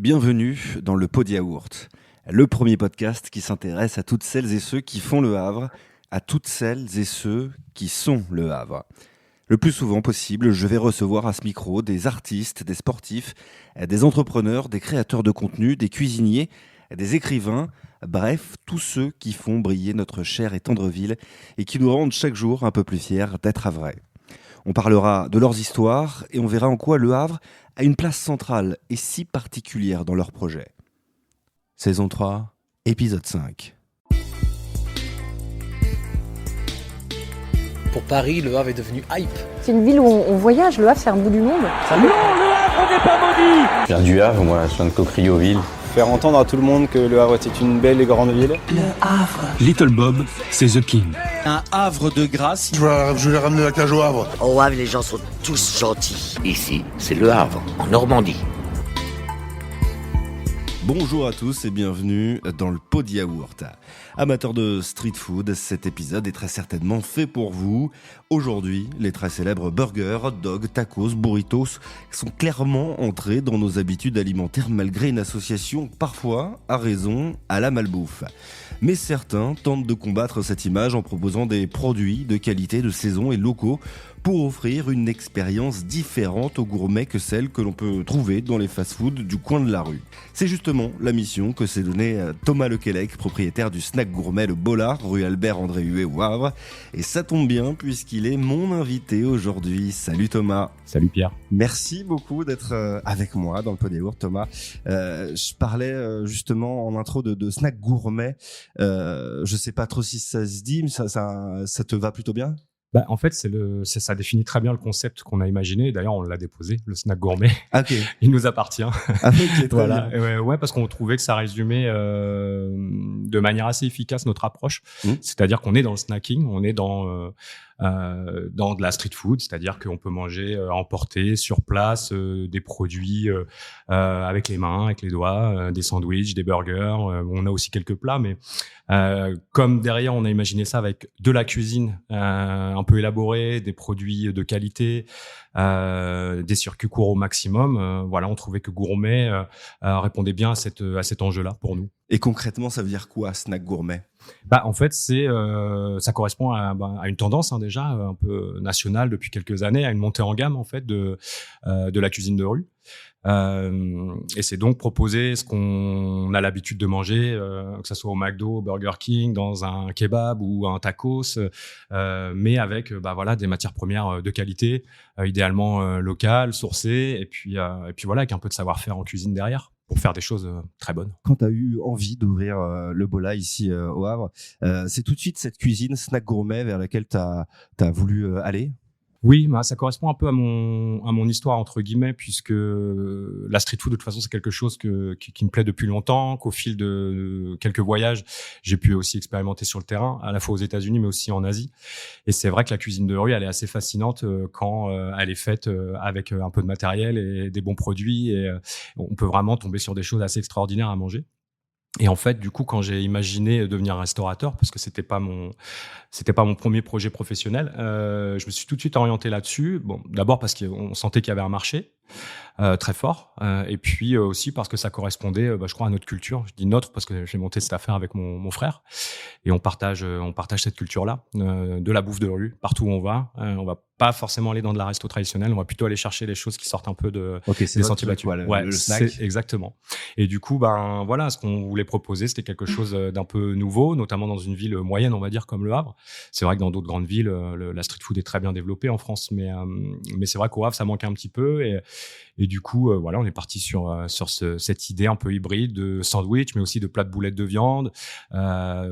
Bienvenue dans le Pod Yaourt, le premier podcast qui s'intéresse à toutes celles et ceux qui font le Havre, à toutes celles et ceux qui sont le Havre. Le plus souvent possible, je vais recevoir à ce micro des artistes, des sportifs, des entrepreneurs, des créateurs de contenu, des cuisiniers, des écrivains, bref, tous ceux qui font briller notre chère et tendre ville et qui nous rendent chaque jour un peu plus fiers d'être havrais. On parlera de leurs histoires et on verra en quoi Le Havre a une place centrale et si particulière dans leur projet. Saison 3, épisode 5. Pour Paris, Le Havre est devenu hype. C'est une ville où on voyage, Le Havre c'est un bout du monde. Non, Le Havre n'est pas maudit. Je viens du Havre, moi, je viens de Cocrioville. Faire entendre à tout le monde que Le Havre était une belle et grande ville. Le Havre. Little Bob, c'est The King. Un Havre de grâce. Je vais ramener la cage au Havre. Au Havre, les gens sont tous gentils. Ici, c'est Le Havre, en Normandie. Bonjour à tous et bienvenue dans le Pod Yaourt. Amateurs de street food, cet épisode est très certainement fait pour vous. Aujourd'hui, les très célèbres burgers, hot dogs, tacos, burritos sont clairement entrés dans nos habitudes alimentaires malgré une association parfois, à raison, à la malbouffe. Mais certains tentent de combattre cette image en proposant des produits de qualité, de saison et locaux pour offrir une expérience différente aux gourmets que celle que l'on peut trouver dans les fast-foods du coin de la rue. C'est justement la mission que s'est donnée Thomas Lequelec, propriétaire du snack gourmet Le Bollard, rue Albert-André Huet au Havre. Et ça tombe bien puisqu'il est mon invité aujourd'hui. Salut Thomas. Salut Pierre. Merci beaucoup d'être avec moi dans le Pod Yaourt, Thomas. Je parlais justement en intro de snack gourmet. Je sais pas trop si ça se dit, mais ça te va plutôt bien ? En fait, ça définit très bien le concept qu'on a imaginé. D'ailleurs, on l'a déposé, le snack gourmet. Okay. Il nous appartient. Okay, voilà. Ouais, parce qu'on trouvait que ça résumait de manière assez efficace notre approche. C'est-à-dire qu'on est dans le snacking, on est dans de la street food, c'est-à-dire qu'on peut manger emporter sur place des produits avec les mains, avec les doigts, des sandwichs, des burgers. On a aussi quelques plats, mais comme derrière on a imaginé ça avec de la cuisine un peu élaborée, des produits de qualité, des circuits courts au maximum. Voilà, on trouvait que gourmet répondait bien à cet enjeu-là pour nous. Et concrètement, ça veut dire quoi, snack gourmet ? En fait, ça correspond à une tendance déjà un peu nationale depuis quelques années, à une montée en gamme en fait de la cuisine de rue. Et c'est donc proposer ce qu'on a l'habitude de manger, que ça soit au McDo, au Burger King, dans un kebab ou un tacos, mais avec des matières premières de qualité, idéalement locales, sourcées, et puis voilà, avec un peu de savoir-faire en cuisine derrière, pour faire des choses très bonnes. Quand tu as eu envie d'ouvrir le Bolla ici au Havre, c'est tout de suite cette cuisine snack gourmet vers laquelle tu as voulu aller ? Oui, ça correspond un peu à mon histoire entre guillemets, puisque la street food de toute façon c'est quelque chose qui me plaît depuis longtemps, qu'au fil de quelques voyages j'ai pu aussi expérimenter sur le terrain, à la fois aux États-Unis mais aussi en Asie. Et c'est vrai que la cuisine de rue elle est assez fascinante quand elle est faite avec un peu de matériel et des bons produits, et on peut vraiment tomber sur des choses assez extraordinaires à manger. Et en fait, du coup, quand j'ai imaginé devenir restaurateur, parce que c'était pas mon premier projet professionnel, je me suis tout de suite orienté là-dessus. Bon, d'abord parce qu'on sentait qu'il y avait un marché très fort, et puis aussi parce que ça correspondait, je crois, à notre culture. Je dis notre parce que j'ai monté cette affaire avec mon frère, et on partage cette culture-là de la bouffe de rue partout où on va. On va pas forcément aller dans de la resto traditionnelle, on va plutôt aller chercher les choses qui sortent un peu des sentiers battus. Le snack. C'est exactement. Et du coup, voilà, ce qu'on voulait proposer, c'était quelque chose d'un peu nouveau, notamment dans une ville moyenne, on va dire, comme Le Havre. C'est vrai que dans d'autres grandes villes, la street food est très bien développée en France, mais c'est vrai qu'au Havre, ça manque un petit peu. Et du coup, on est parti sur cette idée un peu hybride de sandwich, mais aussi de plats de boulettes de viande,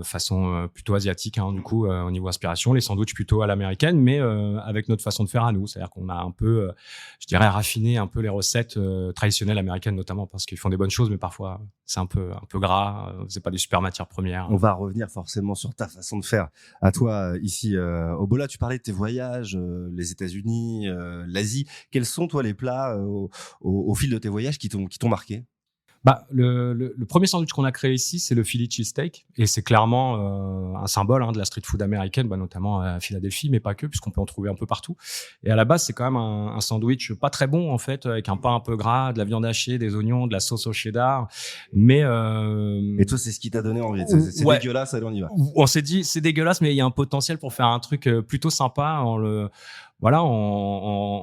façon plutôt asiatique, du coup, au niveau inspiration. Les sandwichs plutôt à l'américaine, mais avec notre façon de faire à nous. C'est-à-dire qu'on a un peu, je dirais, raffiné un peu les recettes traditionnelles américaines, notamment parce qu'ils font des bonnes choses, mais parfois c'est un peu gras. C'est pas des super matières premières. On va revenir forcément sur ta façon de faire. À toi, ici au Bolla, tu parlais de tes voyages, les États-Unis, l'Asie. Quels sont, toi, les plats au fil de tes voyages qui t'ont marqué ? Le premier sandwich qu'on a créé ici, c'est le Philly cheesesteak, et c'est clairement un symbole de la street food américaine, notamment à Philadelphie, mais pas que, puisqu'on peut en trouver un peu partout. Et à la base, c'est quand même un sandwich pas très bon en fait, avec un pain un peu gras, de la viande hachée, des oignons, de la sauce au cheddar. Mais et toi, c'est ce qui t'a donné envie. C'est dégueulasse, allez, on y va. On s'est dit, c'est dégueulasse, mais il y a un potentiel pour faire un truc plutôt sympa en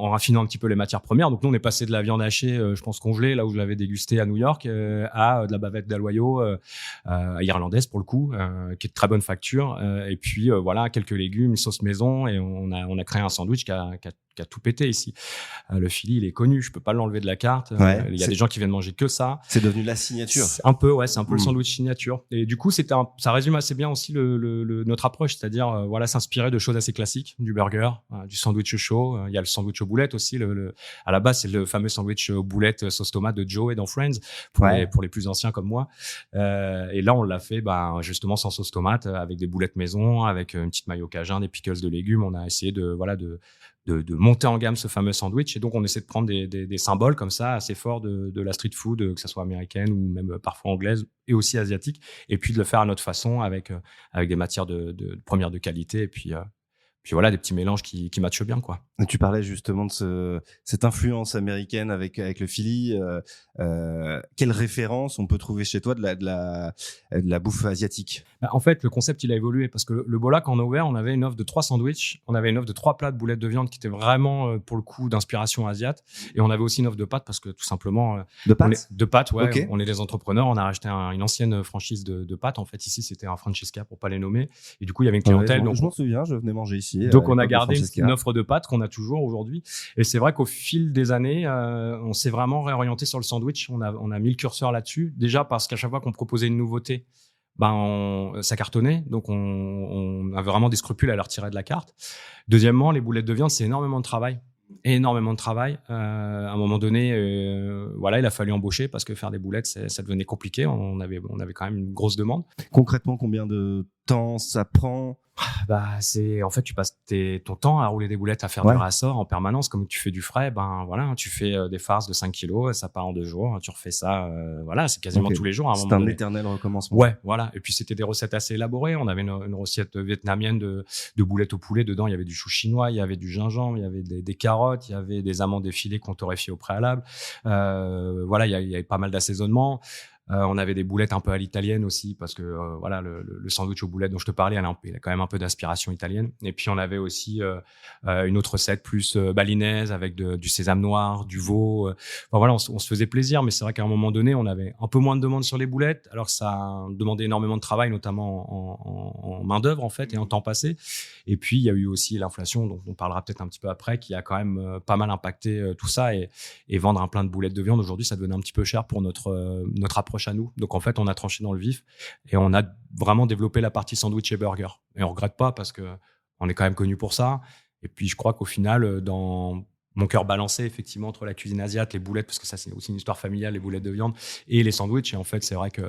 raffinant un petit peu les matières premières. Donc nous, on est passé de la viande hachée, je pense congelée, là où je l'avais dégusté à New York, à de la bavette d'aloyau irlandaise pour le coup, qui est de très bonne facture. Et puis quelques légumes, une sauce maison, et on a créé un sandwich qui a tout pété ici. Le Philly, il est connu, je peux pas l'enlever de la carte. Il y a des gens qui viennent manger que ça. C'est devenu la signature. C'est un peu le sandwich signature. Et du coup, ça résume assez bien aussi notre approche, c'est-à-dire s'inspirer de choses assez classiques, du burger, du sandwich chaud. Il y a le sandwich aux boulettes aussi. À la base, c'est le fameux sandwich aux boulettes sauce tomate de Joey dans Friends pour les plus anciens comme moi. Et là, on l'a fait justement sans sauce tomate, avec des boulettes maison, avec une petite mayo cajun, des pickles de légumes. On a essayé de monter en gamme ce fameux sandwich, et donc on essaie de prendre des symboles comme ça assez forts de la street food, que ça soit américaine ou même parfois anglaise et aussi asiatique, et puis de le faire à notre façon avec des matières de première de qualité, et puis des petits mélanges qui matchent bien, quoi. Tu parlais justement de cette influence américaine avec le Philly. Quelle référence on peut trouver chez toi de la bouffe asiatique? En fait, le concept, il a évolué parce que le Bola, quand on a ouvert, on avait une offre de 3 sandwichs, on avait une offre de 3 plats de boulettes de viande qui étaient vraiment, pour le coup, d'inspiration asiate, et on avait aussi une offre de pâtes parce que tout simplement, de pâtes, ouais. Okay. On est des entrepreneurs, on a racheté une ancienne franchise de pâtes. En fait, ici, c'était un Francesca pour pas les nommer, et du coup, il y avait une clientèle. Je m'en souviens, je venais manger ici. Donc, on a gardé une offre de pâtes qu'on a toujours aujourd'hui. Et c'est vrai qu'au fil des années, on s'est vraiment réorienté sur le sandwich. On a mis le curseur là-dessus. Déjà parce qu'à chaque fois qu'on proposait une nouveauté, ça cartonnait. Donc, on avait vraiment des scrupules à leur tirer de la carte. Deuxièmement, les boulettes de viande, c'est énormément de travail. À un moment donné, il a fallu embaucher parce que faire des boulettes, ça devenait compliqué. On avait quand même une grosse demande. Concrètement, combien de temps ça prend? En fait, tu passes ton temps à rouler des boulettes, à faire du rassort en permanence. Comme tu fais du frais, tu fais des farces de 5 kilos, ça part en 2 jours, tu refais ça, c'est quasiment tous les jours à un moment donné. C'est un éternel recommencement. Ouais, voilà. Et puis, c'était des recettes assez élaborées. On avait une recette vietnamienne de boulettes au poulet. Dedans, il y avait du chou chinois, il y avait du gingembre, il y avait des carottes, il y avait des amandes effilées qu'on torréfiait au préalable. Il y avait pas mal d'assaisonnement. On avait des boulettes un peu à l'italienne aussi, parce que le sandwich aux boulettes dont je te parlais, il a quand même un peu d'inspiration italienne. Et puis on avait aussi une autre recette plus balinaise avec du sésame noir, du veau. On se faisait plaisir, mais c'est vrai qu'à un moment donné, on avait un peu moins de demandes sur les boulettes, alors que ça demandait énormément de travail, notamment en main d'œuvre en fait et en temps passé. Et puis il y a eu aussi l'inflation, dont on parlera peut-être un petit peu après, qui a quand même pas mal impacté tout ça, et vendre un plein de boulettes de viande aujourd'hui, ça devenait un petit peu cher pour notre approche à nous. Donc en fait, on a tranché dans le vif et on a vraiment développé la partie sandwich et burger. Et on regrette pas parce que on est quand même connu pour ça. Et puis je crois qu'au final, dans mon cœur balancé effectivement entre la cuisine asiate, les boulettes, parce que ça c'est aussi une histoire familiale, les boulettes de viande, et les sandwichs. Et en fait, c'est vrai que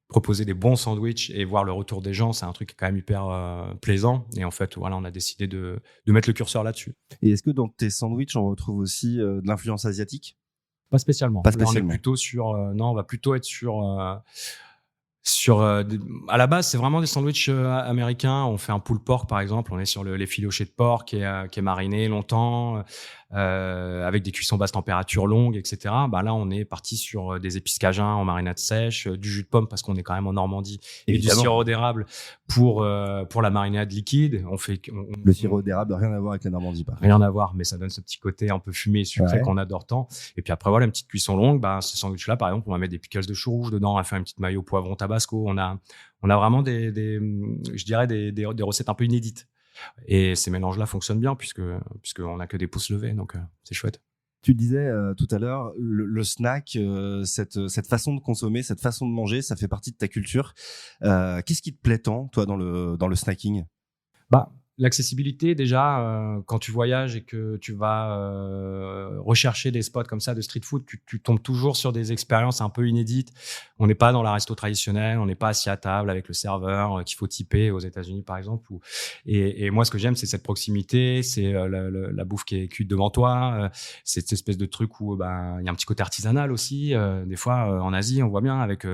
proposer des bons sandwichs et voir le retour des gens, c'est un truc qui est quand même hyper plaisant. Et en fait, on a décidé de mettre le curseur là-dessus. Et est-ce que dans tes sandwichs, on retrouve aussi de l'influence asiatique? Pas spécialement. Là, on est plutôt on va plutôt être à la base, c'est vraiment des sandwichs américains. On fait un pulled pork, par exemple. On est sur les filochés de porc qui est mariné longtemps, avec des cuissons basse température longues, etc. Là, on est parti sur des épices cajun en marinade sèche, du jus de pomme parce qu'on est quand même en Normandie, et du sirop d'érable pour la marinade liquide. Le sirop d'érable, rien à voir avec la Normandie, pas. Rien à voir, mais ça donne ce petit côté un peu fumé et sucré qu'on adore tant. Et puis après, une petite cuisson longue. Ce sandwich-là, par exemple, on va mettre des pickles de chou rouge dedans. On va faire une petite mayo poivron tabasco. On a vraiment des recettes un peu inédites. Et ces mélanges-là fonctionnent bien puisqu'on n'a que des pouces levés, donc c'est chouette. Tu disais tout à l'heure, le snack, cette façon de consommer, cette façon de manger, ça fait partie de ta culture. Qu'est-ce qui te plaît tant, toi, dans le snacking? L'accessibilité, déjà, quand tu voyages et que tu vas rechercher des spots comme ça de street food, tu tombes toujours sur des expériences un peu inédites. On n'est pas dans la resto traditionnelle, on n'est pas assis à table avec le serveur qu'il faut tiper aux États-Unis, par exemple. Et moi, ce que j'aime, c'est cette proximité, c'est la bouffe qui est cuite devant toi, c'est cette espèce de truc où il y a un petit côté artisanal aussi. Des fois, en Asie, on voit bien avec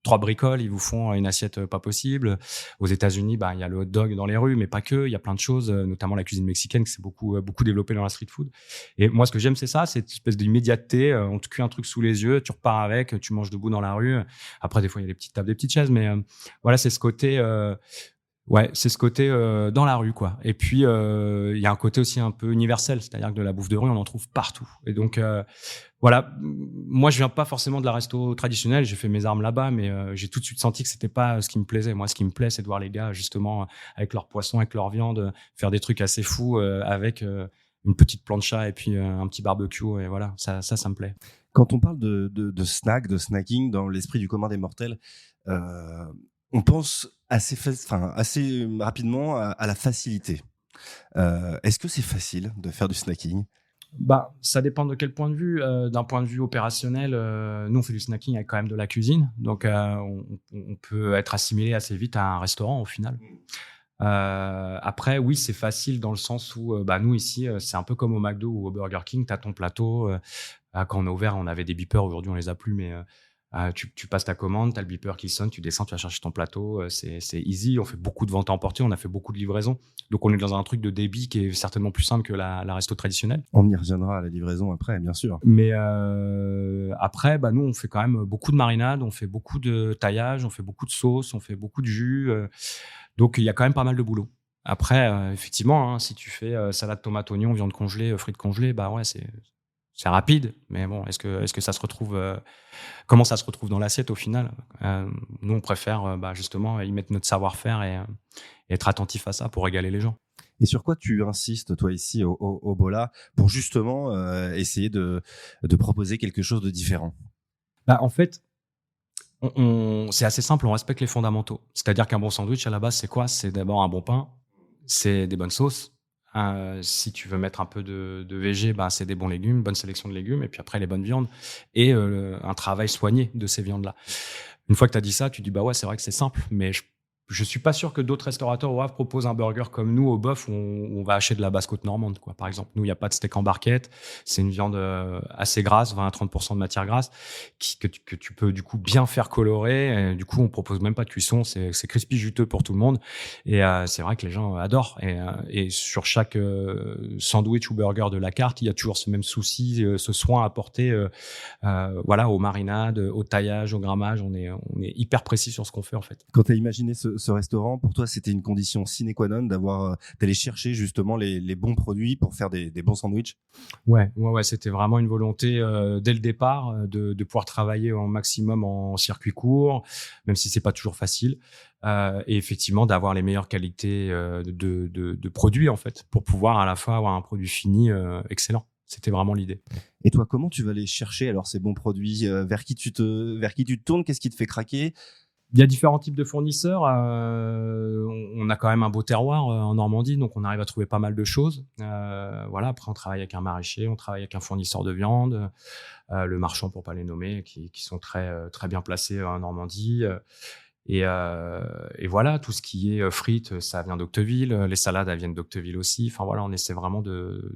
3 bricoles, ils vous font une assiette pas possible. Aux États-Unis, il y a le hot dog dans les rues, mais pas que. Il y a plein de choses, notamment la cuisine mexicaine qui s'est beaucoup développée dans la street food. Et moi, ce que j'aime, c'est ça, cette espèce d'immédiateté. On te cuit un truc sous les yeux, tu repars avec, tu manges debout dans la rue. Après, des fois, il y a des petites tables, des petites chaises, mais voilà, c'est ce côté. C'est ce côté dans la rue, quoi. Et puis il y a un côté aussi un peu universel, c'est-à-dire que de la bouffe de rue, on en trouve partout. Et donc voilà, moi je viens pas forcément de la resto traditionnelle, j'ai fait mes armes là-bas, mais j'ai tout de suite senti que c'était pas ce qui me plaisait. Moi, ce qui me plaît, c'est de voir les gars justement avec leur poisson, avec leur viande, faire des trucs assez fous avec une petite plancha et puis un petit barbecue. Et voilà, ça me plaît. Quand on parle de snack, de snacking, dans l'esprit du commun des mortels, on pense assez rapidement à la facilité. Est-ce que c'est facile de faire du snacking ? Ça dépend de quel point de vue. D'un point de vue opérationnel, nous, on fait du snacking avec quand même de la cuisine. Donc, on peut être assimilé assez vite à un restaurant au final. Après, oui, c'est facile dans le sens où, nous, ici, c'est un peu comme au McDo ou au Burger King. Tu as ton plateau. Quand on a ouvert, on avait des beepers. Aujourd'hui, on les a plus, mais tu passes ta commande, tu as le beeper qui sonne, tu descends, tu vas chercher ton plateau. C'est easy. On fait beaucoup de ventes à emporter. On a fait beaucoup de livraisons. Donc, on est dans un truc de débit qui est certainement plus simple que la resto traditionnelle. On y reviendra à la livraison après, bien sûr. Mais après, nous, on fait quand même beaucoup de marinade, on fait beaucoup de taillage, on fait beaucoup de sauce, on fait beaucoup de jus. Donc, il y a quand même pas mal de boulot. Après, effectivement, si tu fais salade, tomate, oignon, viande congelée, frites congelées, c'est rapide. Mais bon, est-ce que ça se retrouve comment ça se retrouve dans l'assiette au final? Nous, on préfère justement y mettre notre savoir-faire et être attentif à ça pour régaler les gens. Et sur quoi tu insistes, toi, ici, au Bola, pour justement essayer de proposer quelque chose de différent? En fait, c'est assez simple, on respecte les fondamentaux. C'est-à-dire qu'un bon sandwich, à la base, c'est quoi? C'est d'abord un bon pain, c'est des bonnes sauces. Si tu veux mettre un peu de végé, c'est des bons légumes, bonne sélection de légumes, et puis après les bonnes viandes, et un travail soigné de ces viandes-là. Une fois que tu as dit ça, tu dis ouais, c'est vrai que c'est simple, mais je suis pas sûr que d'autres restaurateurs au Havre proposent un burger comme nous au bœuf où on va hacher de la basse-côte normande, quoi. Par exemple, nous, il n'y a pas de steak en barquette. C'est une viande assez grasse, 20 à 30% de matière grasse, que tu peux du coup bien faire colorer. Et du coup, on propose même pas de cuisson. C'est crispy, juteux pour tout le monde. Et c'est vrai que les gens adorent. Et sur chaque sandwich ou burger de la carte, il y a toujours ce même souci, ce soin apporté aux marinades, au taillage, au grammage. On est hyper précis sur ce qu'on fait, en fait. Quand tu as imaginé ce restaurant, pour toi, c'était une condition sine qua non d'aller chercher justement les bons produits pour faire des bons sandwichs? Ouais, c'était vraiment une volonté dès le départ de pouvoir travailler au maximum en circuit court, même si c'est pas toujours facile, et effectivement d'avoir les meilleures qualités de produits en fait, pour pouvoir à la fois avoir un produit fini excellent. C'était vraiment l'idée. Et toi, comment tu vas aller chercher alors ces bons produits? Vers qui tu te tournes? Qu'est-ce qui te fait craquer? Il y a différents types de fournisseurs. On a quand même un beau terroir en Normandie, donc on arrive à trouver pas mal de choses. Après, on travaille avec un maraîcher, on travaille avec un fournisseur de viande, le marchand pour pas les nommer, qui sont très très bien placés en Normandie. Et voilà, tout ce qui est frites, ça vient d'Octeville. Les salades, elles viennent d'Octeville aussi. Enfin voilà, on essaie vraiment de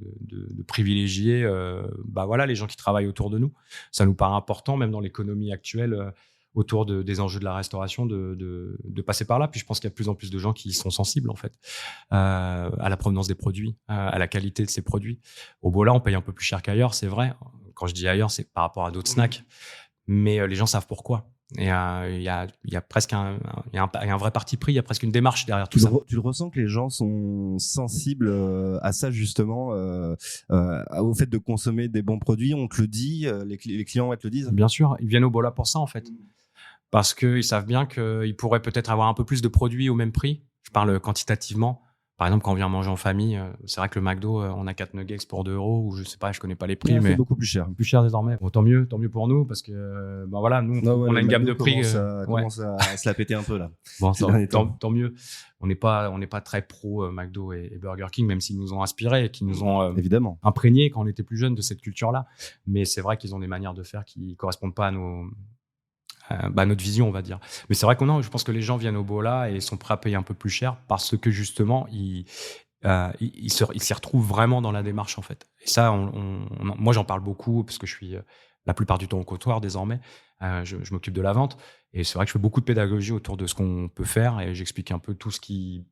privilégier les gens qui travaillent autour de nous. Ça nous paraît important, même dans l'économie actuelle. Autour des enjeux de la restauration, de passer par là. Puis je pense qu'il y a de plus en plus de gens qui sont sensibles, en fait, à la provenance des produits, à la qualité de ces produits. Au Bola, on paye un peu plus cher qu'ailleurs, c'est vrai. Quand je dis ailleurs, c'est par rapport à d'autres snacks. Mais les gens savent pourquoi. Et il y a presque un vrai parti pris, il y a presque une démarche derrière tout ça. Tu le ressens que les gens sont sensibles à ça, justement, au fait de consommer des bons produits? On te le dit, les clients te le disent? Bien sûr, ils viennent au Bola pour ça, en fait. Parce qu'ils savent bien qu'ils pourraient peut-être avoir un peu plus de produits au même prix. Je parle quantitativement Par exemple, quand on vient manger en famille, c'est vrai que le McDo, on a 4 nuggets pour 2 euros, ou je sais pas, je connais pas les prix, mais c'est beaucoup plus cher. plus cher désormais. Bon, tant mieux pour nous, parce que, voilà, nous, on a une gamme de prix. Commence à se la péter un peu, là. Bon, ces derniers temps. tant mieux. On n'est pas très pro McDo et Burger King, même s'ils nous ont inspirés et qu'ils nous ont Évidemment. imprégnés quand on était plus jeunes de cette culture-là. Mais c'est vrai qu'ils ont des manières de faire qui correspondent pas à notre vision, on va dire. Mais c'est vrai je pense que les gens viennent au Bola et sont prêts à payer un peu plus cher parce que justement, ils s'y retrouvent vraiment dans la démarche, en fait. Et ça, moi, j'en parle beaucoup parce que je suis la plupart du temps au comptoir désormais. Je m'occupe de la vente et c'est vrai que je fais beaucoup de pédagogie autour de ce qu'on peut faire et j'explique un peu tout ce qui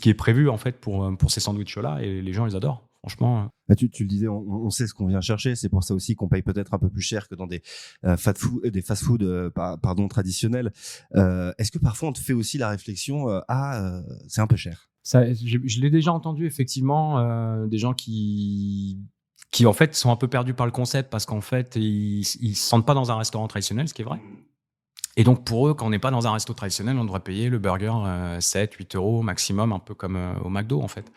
est prévu, en fait, pour ces sandwichs-là, et les gens, ils adorent. Franchement. Tu le disais, on sait ce qu'on vient chercher. C'est pour ça aussi qu'on paye peut-être un peu plus cher que dans des fast-food traditionnels. Est-ce que parfois on te fait aussi la réflexion, c'est un peu cher? Ça, je l'ai déjà entendu, effectivement, des gens qui en fait sont un peu perdus par le concept parce qu'en fait ils se sentent pas dans un restaurant traditionnel, ce qui est vrai. Et donc pour eux, quand on n'est pas dans un resto traditionnel, on devrait payer le burger 7, 8 euros maximum, un peu comme au McDo, en fait.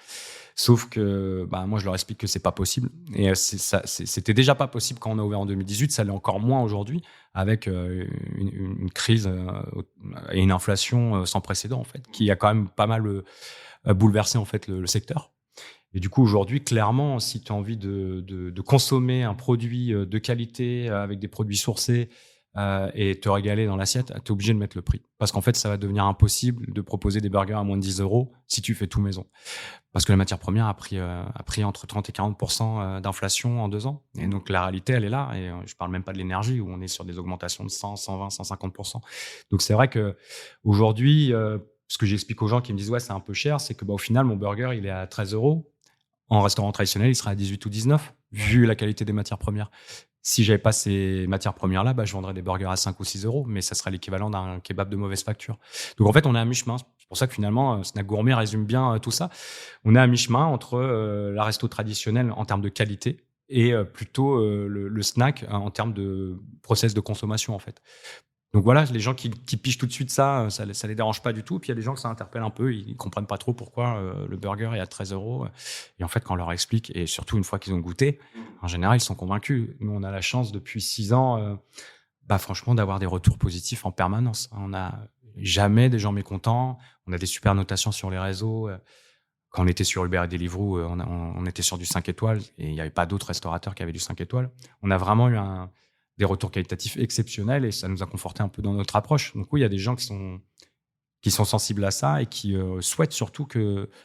Sauf que moi je leur explique que c'est pas possible. Et c'était déjà pas possible quand on a ouvert en 2018, ça l'est encore moins aujourd'hui, avec une crise et une inflation sans précédent, en fait, qui a quand même pas mal bouleversé, en fait, le secteur. Et du coup, aujourd'hui, clairement, si tu as envie de consommer un produit de qualité avec des produits sourcés et te régaler dans l'assiette, tu es obligé de mettre le prix. Parce qu'en fait, ça va devenir impossible de proposer des burgers à moins de 10 euros si tu fais tout maison. Parce que la matière première a pris entre 30 et 40% d'inflation en 2 ans. Et donc, la réalité, elle est là. Et je parle même pas de l'énergie, où on est sur des augmentations de 100, 120, 150%. Donc, c'est vrai que aujourd'hui, ce que j'explique aux gens qui me disent « ouais, c'est un peu cher », c'est que au final, mon burger, il est à 13 euros. En restaurant traditionnel, il sera à 18 ou 19, vu la qualité des matières premières. Si j'avais pas ces matières premières-là, je vendrais des burgers à 5 ou 6 euros, mais ça serait l'équivalent d'un kebab de mauvaise facture. Donc en fait, on est à mi-chemin. C'est pour ça que finalement, Snack Gourmet résume bien tout ça. On est à mi-chemin entre la resto traditionnelle en termes de qualité et plutôt le snack en termes de process de consommation, en fait. Donc voilà, les gens qui pigent tout de suite ça les dérange pas du tout. Puis il y a des gens que ça interpelle un peu, ils comprennent pas trop pourquoi le burger est à 13 euros. Et en fait, quand on leur explique, et surtout une fois qu'ils ont goûté, en général, ils sont convaincus. Nous, on a la chance depuis 6 ans, franchement, d'avoir des retours positifs en permanence. On n'a jamais des gens mécontents. On a des super notations sur les réseaux. Quand on était sur Uber et Deliveroo, on était sur du 5 étoiles et il n'y avait pas d'autres restaurateurs qui avaient du 5 étoiles. On a vraiment eu des retours qualitatifs exceptionnels et ça nous a conforté un peu dans notre approche. Donc oui, il y a des gens qui sont sensibles à ça et qui souhaitent surtout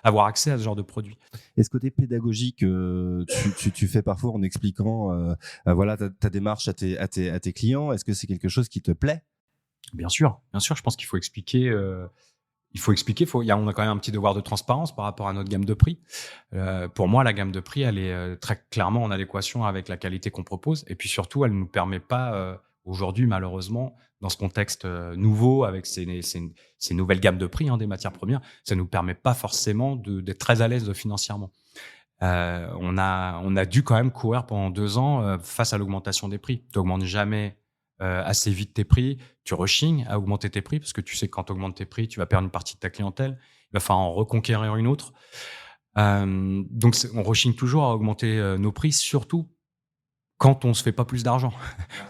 avoir accès à ce genre de produits. Et ce côté pédagogique, tu fais parfois en expliquant ta démarche à tes clients, est-ce que c'est quelque chose qui te plaît? Bien sûr, je pense qu'il faut expliquer. On a quand même un petit devoir de transparence par rapport à notre gamme de prix. Pour moi, la gamme de prix, elle est très clairement en adéquation avec la qualité qu'on propose. Et puis surtout, elle ne nous permet pas, aujourd'hui, malheureusement, dans ce contexte nouveau, avec ces nouvelles gammes de prix des matières premières, ça ne nous permet pas forcément d'être très à l'aise financièrement. On a dû quand même courir pendant 2 ans face à l'augmentation des prix. Tu n'augmentes jamais assez vite tes prix, tu rechignes à augmenter tes prix parce que tu sais que quand tu augmentes tes prix, tu vas perdre une partie de ta clientèle, il va falloir en reconquérir une autre. Donc on rechigne toujours à augmenter nos prix, surtout quand on se fait pas plus d'argent.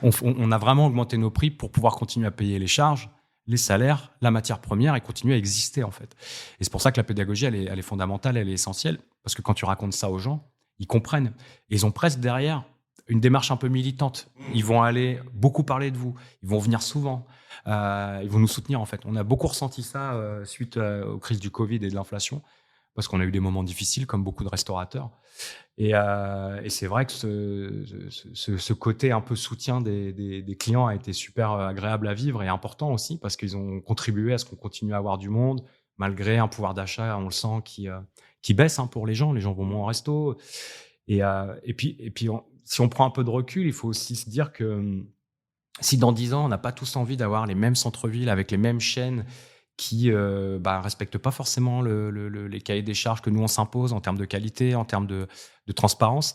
On a vraiment augmenté nos prix pour pouvoir continuer à payer les charges, les salaires, la matière première et continuer à exister, en fait. Et c'est pour ça que la pédagogie, elle est fondamentale, elle est essentielle, parce que quand tu racontes ça aux gens, ils comprennent. Et ils ont presque derrière une démarche un peu militante. Ils vont aller beaucoup parler de vous. Ils vont venir souvent. Ils vont nous soutenir, en fait. On a beaucoup ressenti ça suite aux crises du Covid et de l'inflation, parce qu'on a eu des moments difficiles, comme beaucoup de restaurateurs. Et c'est vrai que ce côté un peu soutien des clients a été super agréable à vivre et important aussi, parce qu'ils ont contribué à ce qu'on continue à avoir du monde, malgré un pouvoir d'achat, on le sent, qui baisse pour les gens. Les gens vont moins au resto. Et puis si on prend un peu de recul, il faut aussi se dire que si dans 10 ans, on n'a pas tous envie d'avoir les mêmes centres-villes avec les mêmes chaînes qui respectent pas forcément les cahiers des charges que nous, on s'impose en termes de qualité, en termes de transparence,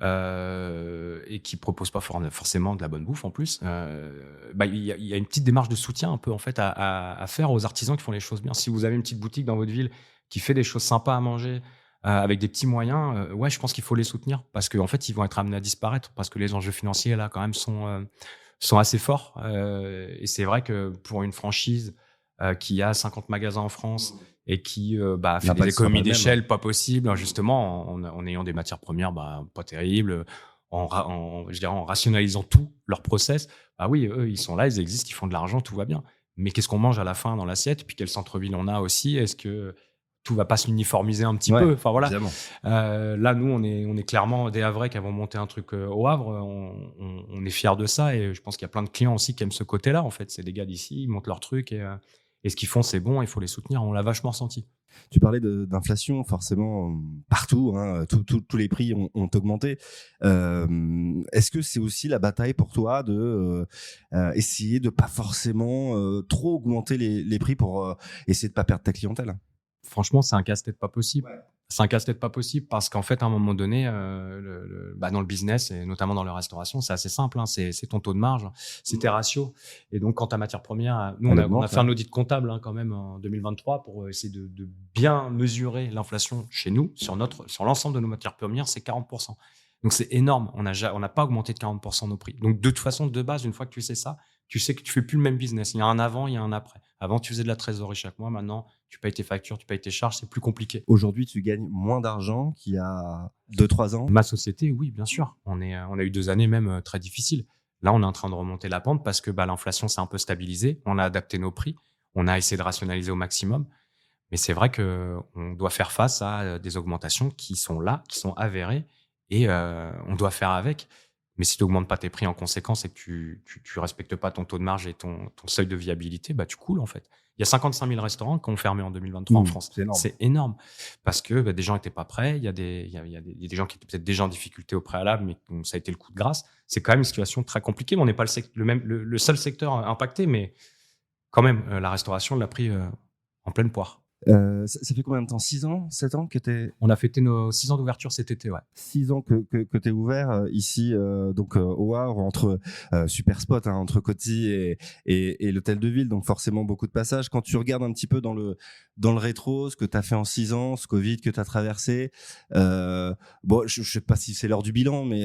et qui proposent pas forcément de la bonne bouffe en plus, il y a une petite démarche de soutien un peu en fait à faire aux artisans qui font les choses bien. Si vous avez une petite boutique dans votre ville qui fait des choses sympas à manger avec des petits moyens, je pense qu'il faut les soutenir parce qu'en fait ils vont être amenés à disparaître parce que les enjeux financiers là quand même sont assez forts, et c'est vrai que pour une franchise qui a 50 magasins en France et qui fait des économies d'échelle pas possible, justement, en ayant des matières premières pas terribles, en rationalisant tout leur process. Oui, eux, ils sont là, ils existent, ils font de l'argent, tout va bien. Mais qu'est-ce qu'on mange à la fin dans l'assiette? Puis quel centre-ville on a aussi? Est-ce que tout va pas s'uniformiser un petit peu? Enfin voilà. Là, nous, on est clairement des Havrais qui avons monté un truc au Havre. On est fiers de ça et je pense qu'il y a plein de clients aussi qui aiment ce côté-là. En fait, c'est des gars d'ici, ils montent leur truc et ce qu'ils font, c'est bon, il faut les soutenir. On l'a vachement ressenti. Tu parlais d'inflation, forcément, partout, hein, tous les prix ont augmenté. Est-ce que c'est aussi la bataille pour toi de essayer de pas forcément trop augmenter les prix pour essayer de pas perdre ta clientèle? Franchement, c'est un casse-tête pas possible. Ouais. C'est un casse-tête pas possible parce qu'en fait, à un moment donné, dans le business et notamment dans la restauration, c'est assez simple. Hein, c'est ton taux de marge, c'est tes ratios. Et donc, quand ta matière première, nous, on a fait un audit comptable quand même en 2023 pour essayer de bien mesurer l'inflation chez nous sur l'ensemble de nos matières premières, c'est 40%. Donc, c'est énorme. On n'a pas augmenté de 40% nos prix. Donc, de toute façon, de base, une fois que tu sais ça, tu sais que tu fais plus le même business. Il y a un avant, il y a un après. Avant, tu faisais de la trésorerie chaque mois. Maintenant, tu payes tes factures, tu payes tes charges. C'est plus compliqué. Aujourd'hui, tu gagnes moins d'argent qu'il y a 2-3 ans? Ma société, oui, bien sûr. On a eu 2 années même très difficiles. Là, on est en train de remonter la pente parce que l'inflation s'est un peu stabilisée. On a adapté nos prix. On a essayé de rationaliser au maximum. Mais c'est vrai qu'on doit faire face à des augmentations qui sont là, qui sont avérées. Et on doit faire avec. Mais si tu n'augmentes pas tes prix en conséquence et que tu respectes pas ton taux de marge et ton seuil de viabilité, tu coules en fait. Il y a 55 000 restaurants qui ont fermé en 2023 en France. C'est énorme. Parce que des gens n'étaient pas prêts. Il y a des gens qui étaient peut-être déjà en difficulté au préalable, mais ça a été le coup de grâce. C'est quand même une situation très compliquée. Mais on n'est pas le seul secteur impacté, mais quand même, la restauration l'a pris en pleine poire. Ça fait combien de temps? 6 ans? 7 ans que t'es... On a fêté nos 6 ans d'ouverture cet été, ouais. 6 ans que t'es ouvert ici, au Havre, entre super spot, hein, entre Coty et l'hôtel de ville, donc forcément beaucoup de passages. Quand tu regardes un petit peu dans le rétro, ce que t'as fait en 6 ans, ce Covid que t'as traversé, je sais pas si c'est l'heure du bilan, mais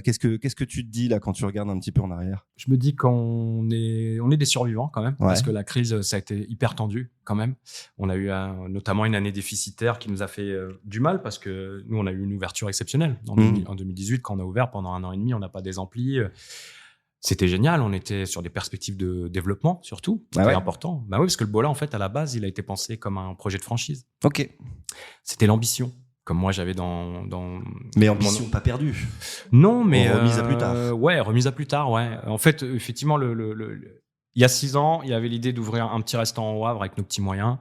qu'est-ce que tu te dis là quand tu regardes un petit peu en arrière? Je me dis qu'on est des survivants quand même, parce que la crise, ça a été hyper tendu quand même. On a eu notamment une année déficitaire qui nous a fait du mal parce que nous, on a eu une ouverture exceptionnelle en 2018 quand on a ouvert pendant 1 an et demi. On n'a pas des amplis. C'était génial. On était sur des perspectives de développement surtout. C'était important. Oui, parce que le Bola, en fait, à la base, il a été pensé comme un projet de franchise. Ok. C'était l'ambition. Comme moi, j'avais Mais ambition pas perdue. Non, mais remise à plus tard. Remise à plus tard. Ouais. En fait, effectivement, il y a 6 ans, il y avait l'idée d'ouvrir un petit restaurant au Havre avec nos petits moyens,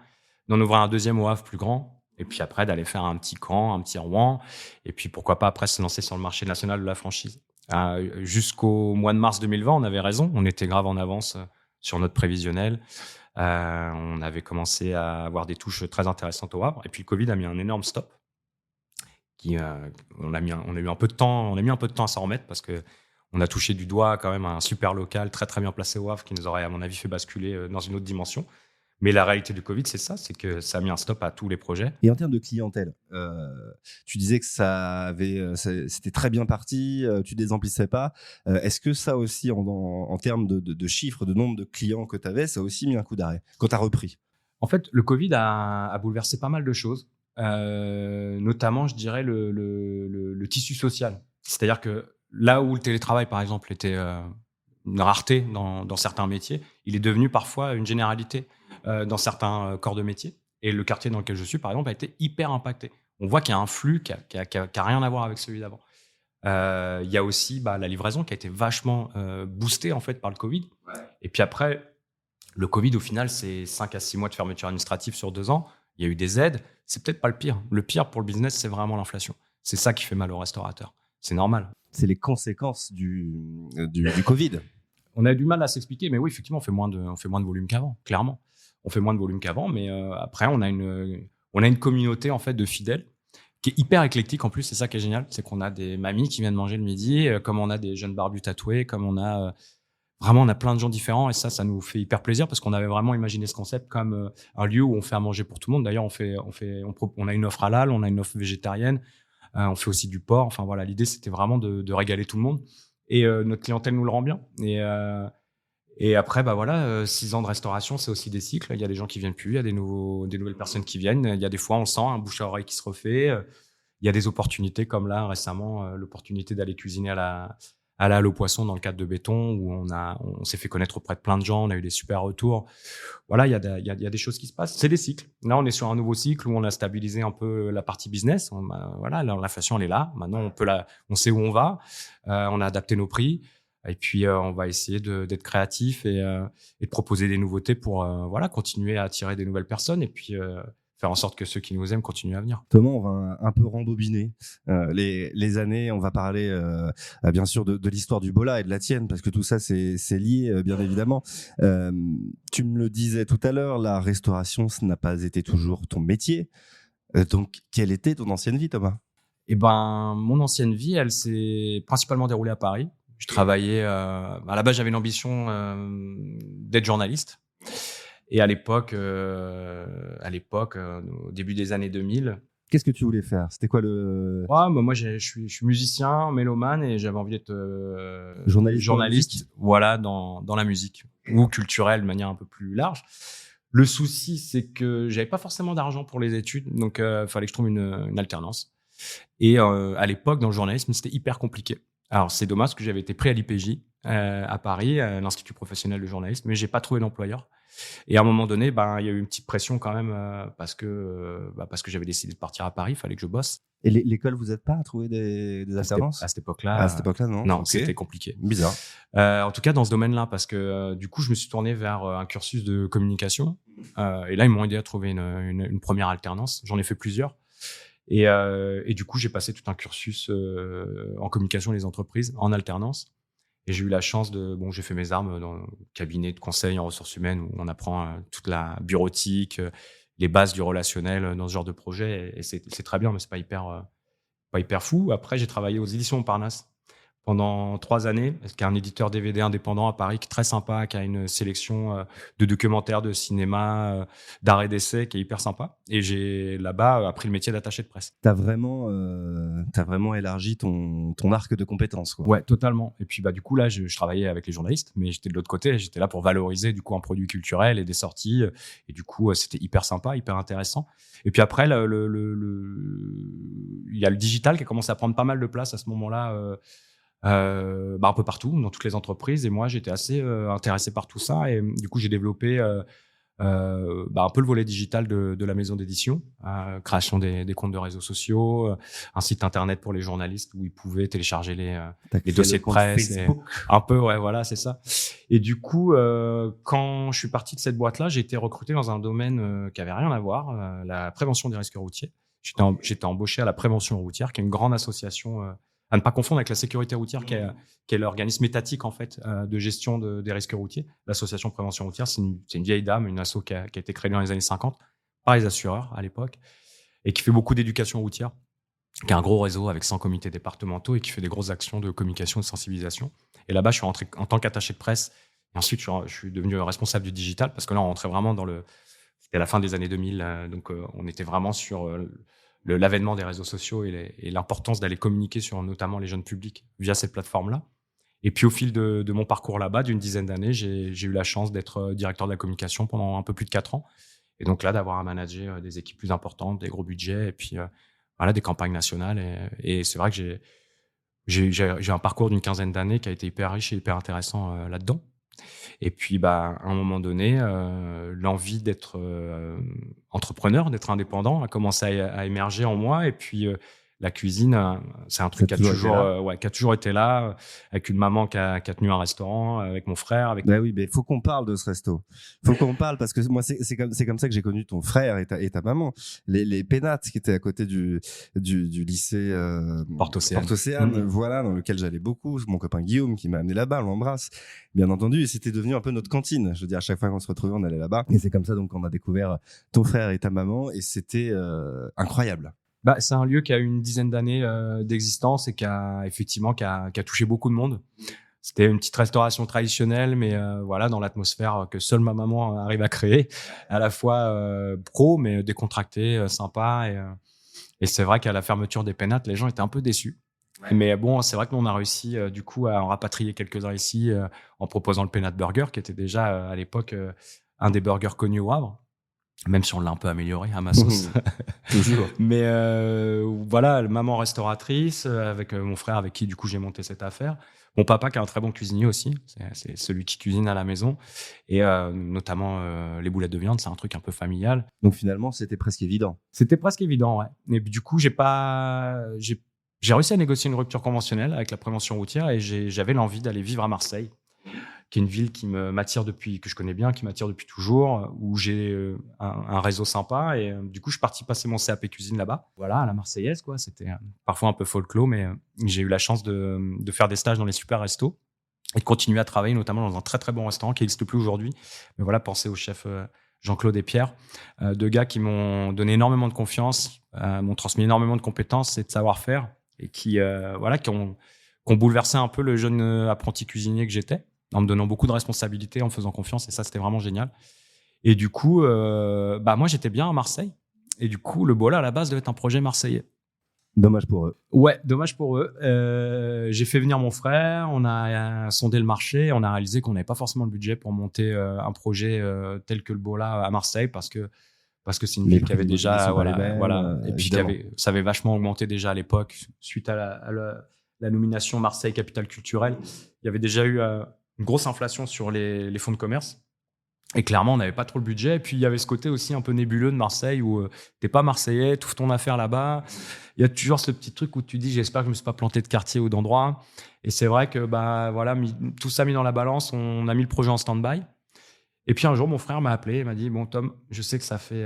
d'en ouvrir un deuxième au Havre plus grand, et puis après d'aller faire un petit Caen, un petit Rouen, et puis pourquoi pas après se lancer sur le marché national de la franchise. Jusqu'au mois de mars 2020, on avait raison, on était grave en avance sur notre prévisionnel. On avait commencé à avoir des touches très intéressantes au Havre, et puis le Covid a mis un énorme stop. On a mis un peu de temps à s'en remettre parce que on a touché du doigt quand même un super local très très bien placé au Havre qui nous aurait à mon avis fait basculer dans une autre dimension. Mais la réalité du Covid, c'est ça, c'est que ça a mis un stop à tous les projets. Et en termes de clientèle, tu disais que c'était très bien parti, tu désemplissais pas. Est-ce que ça aussi, en termes de chiffres, de nombre de clients que tu avais, ça a aussi mis un coup d'arrêt quand tu as repris? En fait, le Covid a bouleversé pas mal de choses, notamment, je dirais, le tissu social. C'est-à-dire que là où le télétravail, par exemple, était une rareté dans certains métiers, il est devenu parfois une généralité dans certains corps de métier. Et le quartier dans lequel je suis, par exemple, a été hyper impacté. On voit qu'il y a un flux qui a rien à voir avec celui d'avant. Il y a aussi la livraison qui a été vachement boostée en fait, par le Covid. Ouais. Et puis après, le Covid, au final, c'est 5 à 6 mois de fermeture administrative sur 2 ans. Il y a eu des aides. C'est peut-être pas le pire. Le pire pour le business, c'est vraiment l'inflation. C'est ça qui fait mal aux restaurateurs. C'est normal. C'est les conséquences du Covid. On a du mal à s'expliquer, mais oui, effectivement, on fait moins de volume qu'avant, clairement. On fait moins de volume qu'avant, mais après, on a une communauté en fait de fidèles qui est hyper éclectique en plus. C'est ça qui est génial, c'est qu'on a des mamies qui viennent manger le midi, comme on a des jeunes barbus tatoués, comme on a vraiment, on a plein de gens différents, et ça nous fait hyper plaisir parce qu'on avait vraiment imaginé ce concept comme un lieu où on fait à manger pour tout le monde. D'ailleurs, on a une offre halal, on a une offre végétarienne, on fait aussi du porc. Enfin voilà, l'idée c'était vraiment de régaler tout le monde, et notre clientèle nous le rend bien. Et après, bah voilà, 6 ans de restauration, c'est aussi des cycles. Il y a des gens qui viennent plus, il y a des nouvelles personnes qui viennent. Il y a des fois, on sent un bouche à oreille qui se refait. Il y a des opportunités comme là récemment, l'opportunité d'aller cuisiner à la halle aux poissons dans le cadre de Béton, où on s'est fait connaître auprès de plein de gens, on a eu des super retours. Voilà, il y a des choses qui se passent. C'est des cycles. Là, on est sur un nouveau cycle où on a stabilisé un peu la partie business. Voilà, l'inflation, elle est là. Maintenant, on sait où on va. On a adapté nos prix. Et puis, on va essayer d'être créatif et de proposer des nouveautés pour continuer à attirer des nouvelles personnes, et puis faire en sorte que ceux qui nous aiment continuent à venir. Thomas, on va un peu rembobiner les années. On va parler bien sûr de l'histoire du Bola et de la tienne, parce que tout ça c'est lié, bien évidemment. Tu me le disais tout à l'heure, la restauration, ce n'a pas été toujours ton métier. Donc, quelle était ton ancienne vie, Thomas ? Eh ben, mon ancienne vie, elle s'est principalement déroulée à Paris. Je travaillais. À la base, j'avais l'ambition d'être journaliste. Et à l'époque, au début des années 2000. Qu'est-ce que tu voulais faire ? C'était quoi le... Moi, je suis musicien, mélomane, et j'avais envie d'être journaliste, voilà, dans la musique ou culturelle de manière un peu plus large. Le souci, c'est que j'avais pas forcément d'argent pour les études, donc fallait que je trouve une alternance. Et à l'époque, dans le journalisme, c'était hyper compliqué. Alors, c'est dommage parce que j'avais été pris à l'IPJ à Paris, à l'Institut professionnel de journalisme, mais j'ai pas trouvé d'employeur. Et à un moment donné, il y a eu une petite pression quand même parce que j'avais décidé de partir à Paris, il fallait que je bosse. Et l'école, vous n'êtes pas à trouver des alternances ? À cette époque-là. À cette époque-là, non. Non, okay. C'était compliqué. Bizarre. En tout cas, dans ce domaine-là, parce que du coup, je me suis tourné vers un cursus de communication. Et là, ils m'ont aidé à trouver une première alternance. J'en ai fait plusieurs. Et du coup, j'ai passé tout un cursus en communication des entreprises, en alternance. Et j'ai eu la chance j'ai fait mes armes dans le cabinet de conseil en ressources humaines, où on apprend toute la bureautique, les bases du relationnel dans ce genre de projet. Et c'est très bien, mais c'est pas hyper fou. Après, j'ai travaillé aux éditions Montparnasse pendant 3 années, qui est un éditeur DVD indépendant à Paris, qui est très sympa, qui a une sélection de documentaires, de cinéma, d'art et d'essai, qui est hyper sympa. Et j'ai là-bas appris le métier d'attaché de presse. T'as vraiment élargi ton arc de compétences, quoi. Ouais, totalement. Et puis du coup là, je travaillais avec les journalistes, mais j'étais de l'autre côté. J'étais là pour valoriser du coup un produit culturel et des sorties. Et du coup, c'était hyper sympa, hyper intéressant. Et puis après, il y a le digital qui a commencé à prendre pas mal de place à ce moment-là. Un peu partout, dans toutes les entreprises. Et moi, j'étais assez intéressé par tout ça. Et du coup, j'ai développé un peu le volet digital de la maison d'édition, création des comptes de réseaux sociaux, un site internet pour les journalistes où ils pouvaient télécharger les dossiers de presse. Un peu, ouais, voilà, c'est ça. Et du coup, quand je suis parti de cette boîte-là, j'ai été recruté dans un domaine qui avait rien à voir, la prévention des risques routiers. J'étais embauché à la Prévention routière, qui est une grande association à ne pas confondre avec la sécurité routière, qui est l'organisme étatique en fait de gestion des risques routiers. L'association Prévention routière, c'est une vieille dame, une asso qui a été créée dans les années 50 par les assureurs à l'époque, et qui fait beaucoup d'éducation routière, qui a un gros réseau avec 100 comités départementaux et qui fait des grosses actions de communication et de sensibilisation. Et là-bas, je suis rentré en tant qu'attaché de presse, et ensuite je suis devenu responsable du digital, parce que là, on rentrait vraiment c'était à la fin des années 2000, donc on était vraiment sur l'avènement des réseaux sociaux et l'importance d'aller communiquer sur notamment les jeunes publics via cette plateforme-là. Et puis au fil de mon parcours là-bas, d'une dizaine d'années, j'ai eu la chance d'être directeur de la communication pendant un peu plus de 4 ans. Et donc là, d'avoir à manager des équipes plus importantes, des gros budgets, et puis des campagnes nationales. Et c'est vrai que j'ai un parcours d'une 15aine d'années qui a été hyper riche et hyper intéressant là-dedans. Et puis, à un moment donné, l'envie d'être entrepreneur, d'être indépendant a commencé à émerger en moi. Et puis, la cuisine, c'est un truc qui a toujours été là, avec une maman qui a tenu un restaurant, avec mon frère. Oui, mais faut qu'on parle de ce resto. Faut qu'on parle, parce que moi, c'est comme ça que j'ai connu ton frère et ta maman. Les pénates qui étaient à côté du lycée Porte-Océane, voilà, dans lequel j'allais beaucoup. Mon copain Guillaume qui m'a amené là-bas, on l'embrasse, bien entendu. Et c'était devenu un peu notre cantine. Je veux dire, à chaque fois qu'on se retrouvait, on allait là-bas. Et c'est comme ça donc qu'on a découvert ton frère et ta maman, et c'était incroyable. Bah, c'est un lieu qui a une dizaine d'années d'existence et qui a touché beaucoup de monde. C'était une petite restauration traditionnelle, mais voilà, dans l'atmosphère que seule ma maman arrive à créer, à la fois pro, mais décontracté, sympa. Et c'est vrai qu'à la fermeture des pénates, les gens étaient un peu déçus. Ouais. Mais bon, c'est vrai que nous, on a réussi du coup à en rapatrier quelques-uns ici en proposant le Peanut Burger, qui était déjà à l'époque un des burgers connus au Havre. Même si on l'a un peu amélioré à ma sauce. Toujours. Mais voilà, maman restauratrice, avec mon frère avec qui du coup j'ai monté cette affaire. Mon papa qui est un très bon cuisinier aussi, c'est celui qui cuisine à la maison. Et notamment les boulettes de viande, c'est un truc un peu familial. Donc finalement, c'était presque évident. C'était presque évident, ouais. Et du coup, j'ai réussi à négocier une rupture conventionnelle avec la prévention routière et j'avais l'envie d'aller vivre à Marseille, qui est une ville qui m'attire que je connais bien, qui m'attire depuis toujours, où j'ai un réseau sympa. Et du coup, je suis parti passer mon CAP cuisine là-bas. Voilà, à la Marseillaise, quoi. C'était parfois un peu folklore, mais j'ai eu la chance de faire des stages dans les super restos et de continuer à travailler, notamment dans un très, très bon restaurant qui n'existe plus aujourd'hui. Mais voilà, pensez au chef Jean-Claude et Pierre, deux gars qui m'ont donné énormément de confiance, m'ont transmis énormément de compétences et de savoir-faire et qui ont bouleversé un peu le jeune apprenti cuisinier que j'étais, en me donnant beaucoup de responsabilités, en me faisant confiance, et ça, c'était vraiment génial. Et du coup, moi, j'étais bien à Marseille, et du coup, le Bola, à la base, devait être un projet marseillais. Dommage pour eux. Ouais, dommage pour eux. J'ai fait venir mon frère, on a sondé le marché, on a réalisé qu'on n'avait pas forcément le budget pour monter un projet tel que le Bola à Marseille, parce que c'est une ville qui avait déjà, et puis ça avait vachement augmenté déjà à l'époque, suite à la nomination Marseille Capitale Culturelle. Il y avait déjà eu une grosse inflation sur les fonds de commerce. Et clairement, on n'avait pas trop le budget. Et puis, il y avait ce côté aussi un peu nébuleux de Marseille où t'es pas Marseillais, tu ouvres ton affaire là-bas. Il y a toujours ce petit truc où tu dis, j'espère que je me suis pas planté de quartier ou d'endroit. Et c'est vrai que, tout ça mis dans la balance, on a mis le projet en stand-by. Et puis, un jour, mon frère m'a appelé et m'a dit, bon, Tom, je sais que ça fait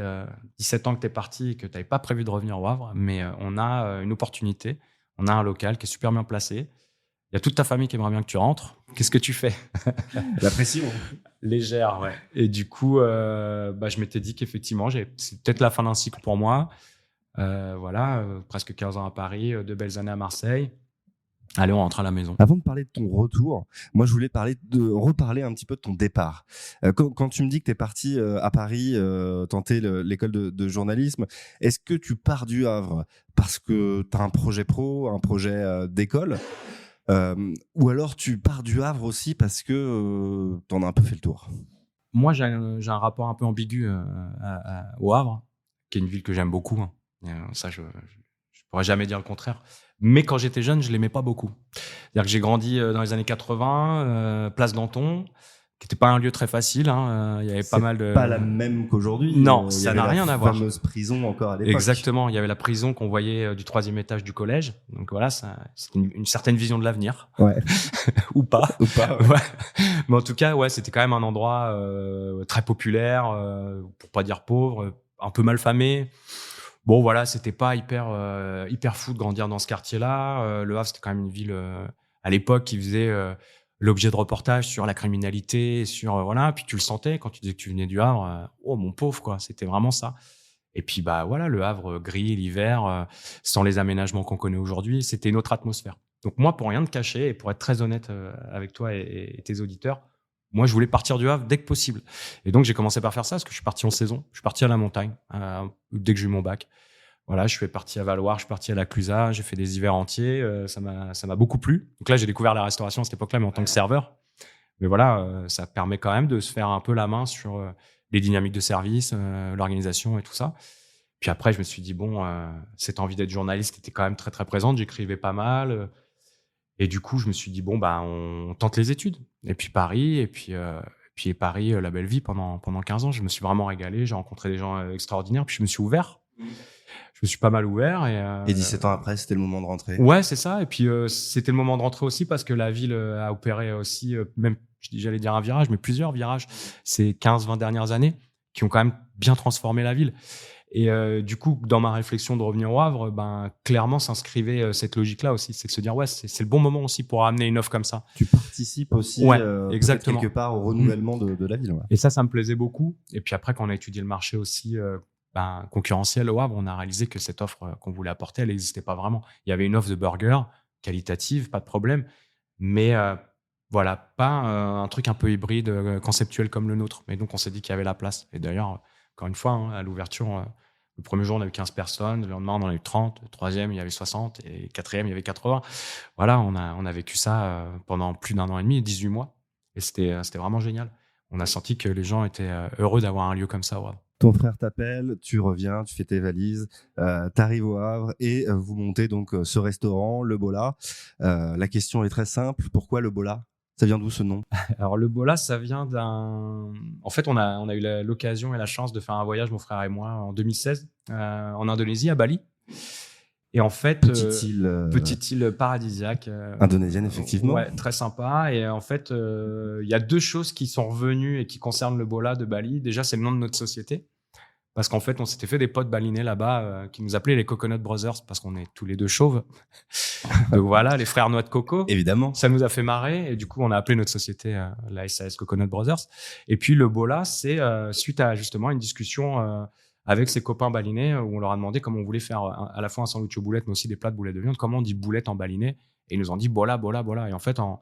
17 ans que t'es parti et que t'avais pas prévu de revenir au Havre, mais on a une opportunité. On a un local qui est super bien placé. Il y a toute ta famille qui aimerait bien que tu rentres. Qu'est-ce que tu fais? La pression. Légère, ouais. Et du coup, je m'étais dit qu'effectivement, c'est peut-être la fin d'un cycle pour moi. Presque 15 ans à Paris, 2 belles années à Marseille. Allez, on rentre à la maison. Avant de parler de ton retour, moi, je voulais reparler un petit peu de ton départ. Quand tu me dis que tu es parti à Paris tenter l'école de journalisme, est-ce que tu pars du Havre parce que tu as un projet pro, un projet d'école ou alors tu pars du Havre aussi parce que tu en as un peu fait le tour? Moi, j'ai un rapport un peu ambigu au Havre, qui est une ville que j'aime beaucoup. Hein. Ça, je pourrais jamais dire le contraire. Mais quand j'étais jeune, je l'aimais pas beaucoup. C'est-à-dire que j'ai grandi dans les années 80, place Danton, qui n'était pas un lieu très facile. Hein. Il y avait pas mal de... C'est pas la même qu'aujourd'hui. Non, ça n'a rien à voir. La fameuse prison encore à l'époque. Exactement. Il y avait la prison qu'on voyait du 3e étage du collège. Donc voilà, c'était une certaine vision de l'avenir. Ouais. Ou pas. Ou pas. Ouais. Mais en tout cas, ouais, c'était quand même un endroit très populaire, pour pas dire pauvre, un peu malfamé. Bon, voilà, c'était pas hyper fou de grandir dans ce quartier-là. Le Havre, c'était quand même une ville à l'époque qui faisait l'objet de reportages sur la criminalité, puis tu le sentais quand tu disais que tu venais du Havre. Oh, mon pauvre, quoi. C'était vraiment ça. Et puis, le Havre gris l'hiver, sans les aménagements qu'on connaît aujourd'hui, c'était une autre atmosphère. Donc, moi, pour rien te cacher et pour être très honnête avec toi et tes auditeurs, moi, je voulais partir du Havre dès que possible. Et donc, j'ai commencé par faire ça parce que je suis parti en saison. Je suis parti à la montagne dès que j'ai eu mon bac. Voilà, je suis parti à Valoir, je suis parti à la Clusaz, j'ai fait des hivers entiers. Ça m'a beaucoup plu. Donc là, j'ai découvert la restauration à cette époque-là, mais en tant que serveur. Mais voilà, ça permet quand même de se faire un peu la main sur les dynamiques de service, l'organisation et tout ça. Puis après, je me suis dit, cette envie d'être journaliste était quand même très, très présente. J'écrivais pas mal. Et du coup, je me suis dit, on tente les études. Et puis Paris, et puis Paris, la belle vie pendant 15 ans. Je me suis vraiment régalé. J'ai rencontré des gens extraordinaires. Puis je me suis ouvert. Je me suis pas mal ouvert. Et 17 ans après, c'était le moment de rentrer. Ouais, c'est ça. Et puis, c'était le moment de rentrer aussi parce que la ville a opéré aussi, même, j'allais dire un virage, mais plusieurs virages ces 15-20 dernières années qui ont quand même bien transformé la ville. Et du coup, dans ma réflexion de revenir au Havre, clairement s'inscrivait cette logique-là aussi, c'est de se dire c'est le bon moment aussi pour amener une offre comme ça. Tu participes aussi exactement. quelque part au renouvellement de la ville. Ouais. Et ça me plaisait beaucoup. Et puis après, quand on a étudié le marché aussi, concurrentielle au Havre, on a réalisé que cette offre qu'on voulait apporter, elle n'existait pas vraiment. Il y avait une offre de burger qualitative, pas de problème, mais voilà, pas un truc un peu hybride, conceptuel comme le nôtre. Mais donc, on s'est dit qu'il y avait la place. Et d'ailleurs, encore une fois, à l'ouverture, le premier jour, on avait 15 personnes. Le lendemain, on en a eu 30. Le troisième, il y avait 60. Et le quatrième, il y avait 80. Voilà, on a vécu ça pendant plus d'1 an et demi, 18 mois. Et c'était vraiment génial. On a senti que les gens étaient heureux d'avoir un lieu comme ça au Havre. Ton frère t'appelle, tu reviens, tu fais tes valises, t'arrives au Havre et vous montez donc ce restaurant, Le Bola. La question est très simple. Pourquoi Le Bola ? Ça vient d'où ce nom ? Alors, le Bola, ça vient d'un... En fait, on a eu l'occasion et la chance de faire un voyage, mon frère et moi, en 2016, en Indonésie, à Bali. Et en fait... Petite île paradisiaque. Indonésienne, effectivement. Ouais, très sympa. Et en fait, il y a 2 choses qui sont revenues et qui concernent le Bola de Bali. Déjà, c'est le nom de notre société. Parce qu'en fait, on s'était fait des potes balinais là-bas qui nous appelaient les Coconut Brothers parce qu'on est tous les 2 chauves. Donc voilà, les frères noix de coco. Évidemment. Ça nous a fait marrer et du coup, on a appelé notre société la SAS Coconut Brothers. Et puis, le Bola, c'est suite à justement une discussion avec ses copains balinais où on leur a demandé comment on voulait faire à la fois un sandwich aux boulettes, mais aussi des plats de boulettes de viande. Comment on dit boulette en balinais ? Et ils nous ont dit Bola, Bola, Bola. Et en fait, on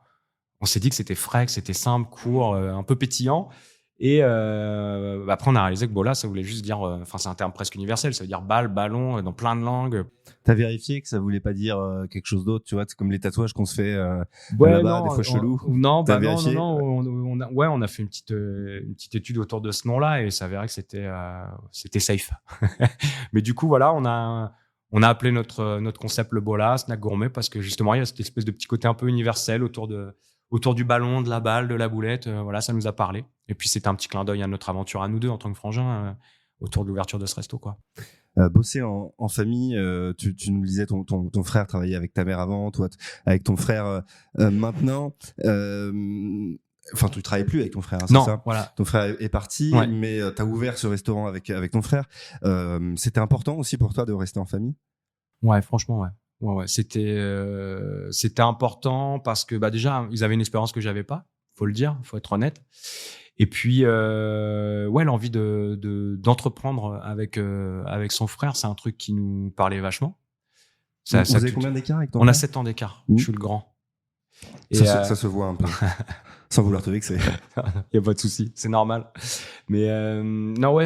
s'est dit que c'était frais, que c'était simple, court, un peu pétillant. Et après, on a réalisé que Bola, ça voulait juste dire, c'est un terme presque universel, ça veut dire balle, ballon, dans plein de langues. T'as vérifié que ça voulait pas dire quelque chose d'autre, tu vois, c'est comme les tatouages qu'on se fait là-bas, des fois chelous. Non, on a fait une petite étude autour de ce nom-là et ça s'avérait que c'était safe. Mais du coup, voilà, on a appelé notre concept le Bola, snack gourmet, parce que justement, il y a cette espèce de petit côté un peu universel autour du ballon, de la balle, de la boulette. Voilà, ça nous a parlé. Et puis, c'était un petit clin d'œil à notre aventure à nous deux en tant que frangins autour de l'ouverture de ce resto, quoi. Bosser en famille, tu nous disais ton frère travaillait avec ta mère avant, toi avec ton frère maintenant. Enfin, tu travailles plus avec ton frère, hein, non, c'est ça ? Voilà. Ton frère est parti, ouais. Mais tu as ouvert ce restaurant avec ton frère. C'était important aussi pour toi de rester en famille ? Ouais, franchement, ouais. Ouais. C'était important parce que déjà, ils avaient une expérience que j'avais pas, faut le dire, faut être honnête. Et puis, l'envie d'entreprendre avec son frère, c'est un truc qui nous parlait vachement. Vous avez combien d'écart avec ton frère ? On a 7 ans d'écart. Je suis le grand. Et ça se voit un peu. Sans vouloir te vexer. Il y a pas de souci, c'est normal. Mais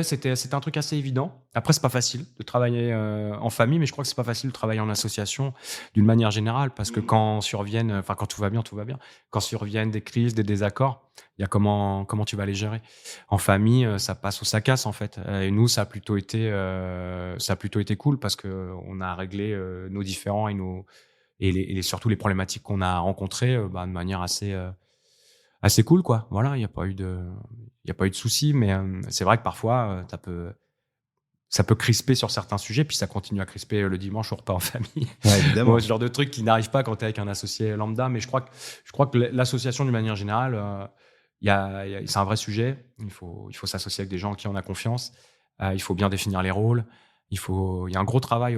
c'était un truc assez évident. Après, c'est pas facile de travailler en famille, mais je crois que c'est pas facile de travailler en association d'une manière générale, parce que quand tout va bien, tout va bien. Quand surviennent des crises, des désaccords, il y a comment tu vas les gérer. En famille, ça passe ou ça casse en fait. Et nous, ça a plutôt été cool parce que on a réglé nos différends et surtout les problématiques qu'on a rencontrées de manière assez cool, quoi. Voilà, il y a pas eu de soucis, mais c'est vrai que parfois ça peut crisper sur certains sujets, puis ça continue à crisper le dimanche au repas en famille. Ouais, évidemment. Ce genre de trucs qui n'arrivent pas quand tu es avec un associé lambda, mais je crois que l'association d'une manière générale, c'est un vrai sujet. Il faut s'associer avec des gens en qui on a confiance. Il faut bien définir les rôles. Il y a un gros travail.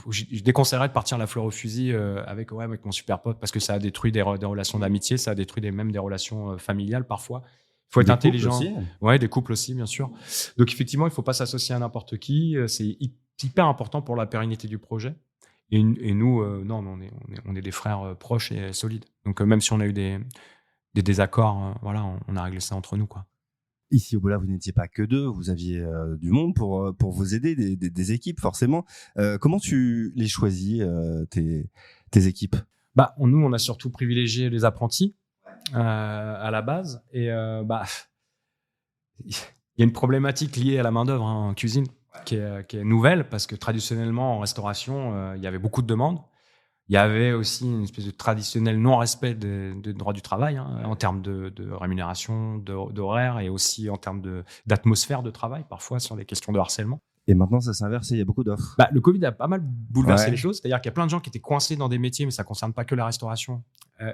Je déconseillerais de partir la fleur au fusil avec mon super pote, parce que ça a détruit des relations d'amitié, ça a détruit même des relations familiales parfois. Il faut être intelligent. Aussi. Ouais, des couples aussi, bien sûr. Donc effectivement, il faut pas s'associer à n'importe qui. C'est hyper important pour la pérennité du projet. Et nous, on est des frères proches et solides. Donc même si on a eu des désaccords, on a réglé ça entre nous, quoi. Ici au Bola, vous n'étiez pas que 2, vous aviez du monde pour vous aider, des équipes forcément. Comment tu les choisis, tes équipes ? Nous, on a surtout privilégié les apprentis à la base. Et il y a une problématique liée à la main-d'œuvre en cuisine qui est nouvelle, parce que traditionnellement, en restauration, il y avait beaucoup de demandes. Il y avait aussi une espèce de traditionnel non-respect des droits du travail, en termes de rémunération, d'horaire, et aussi en termes d'atmosphère de travail, parfois sur des questions de harcèlement. Et maintenant, ça s'est inversé, il y a beaucoup d'offres. Le Covid a pas mal bouleversé les choses. C'est-à-dire qu'il y a plein de gens qui étaient coincés dans des métiers, mais ça ne concerne pas que la restauration,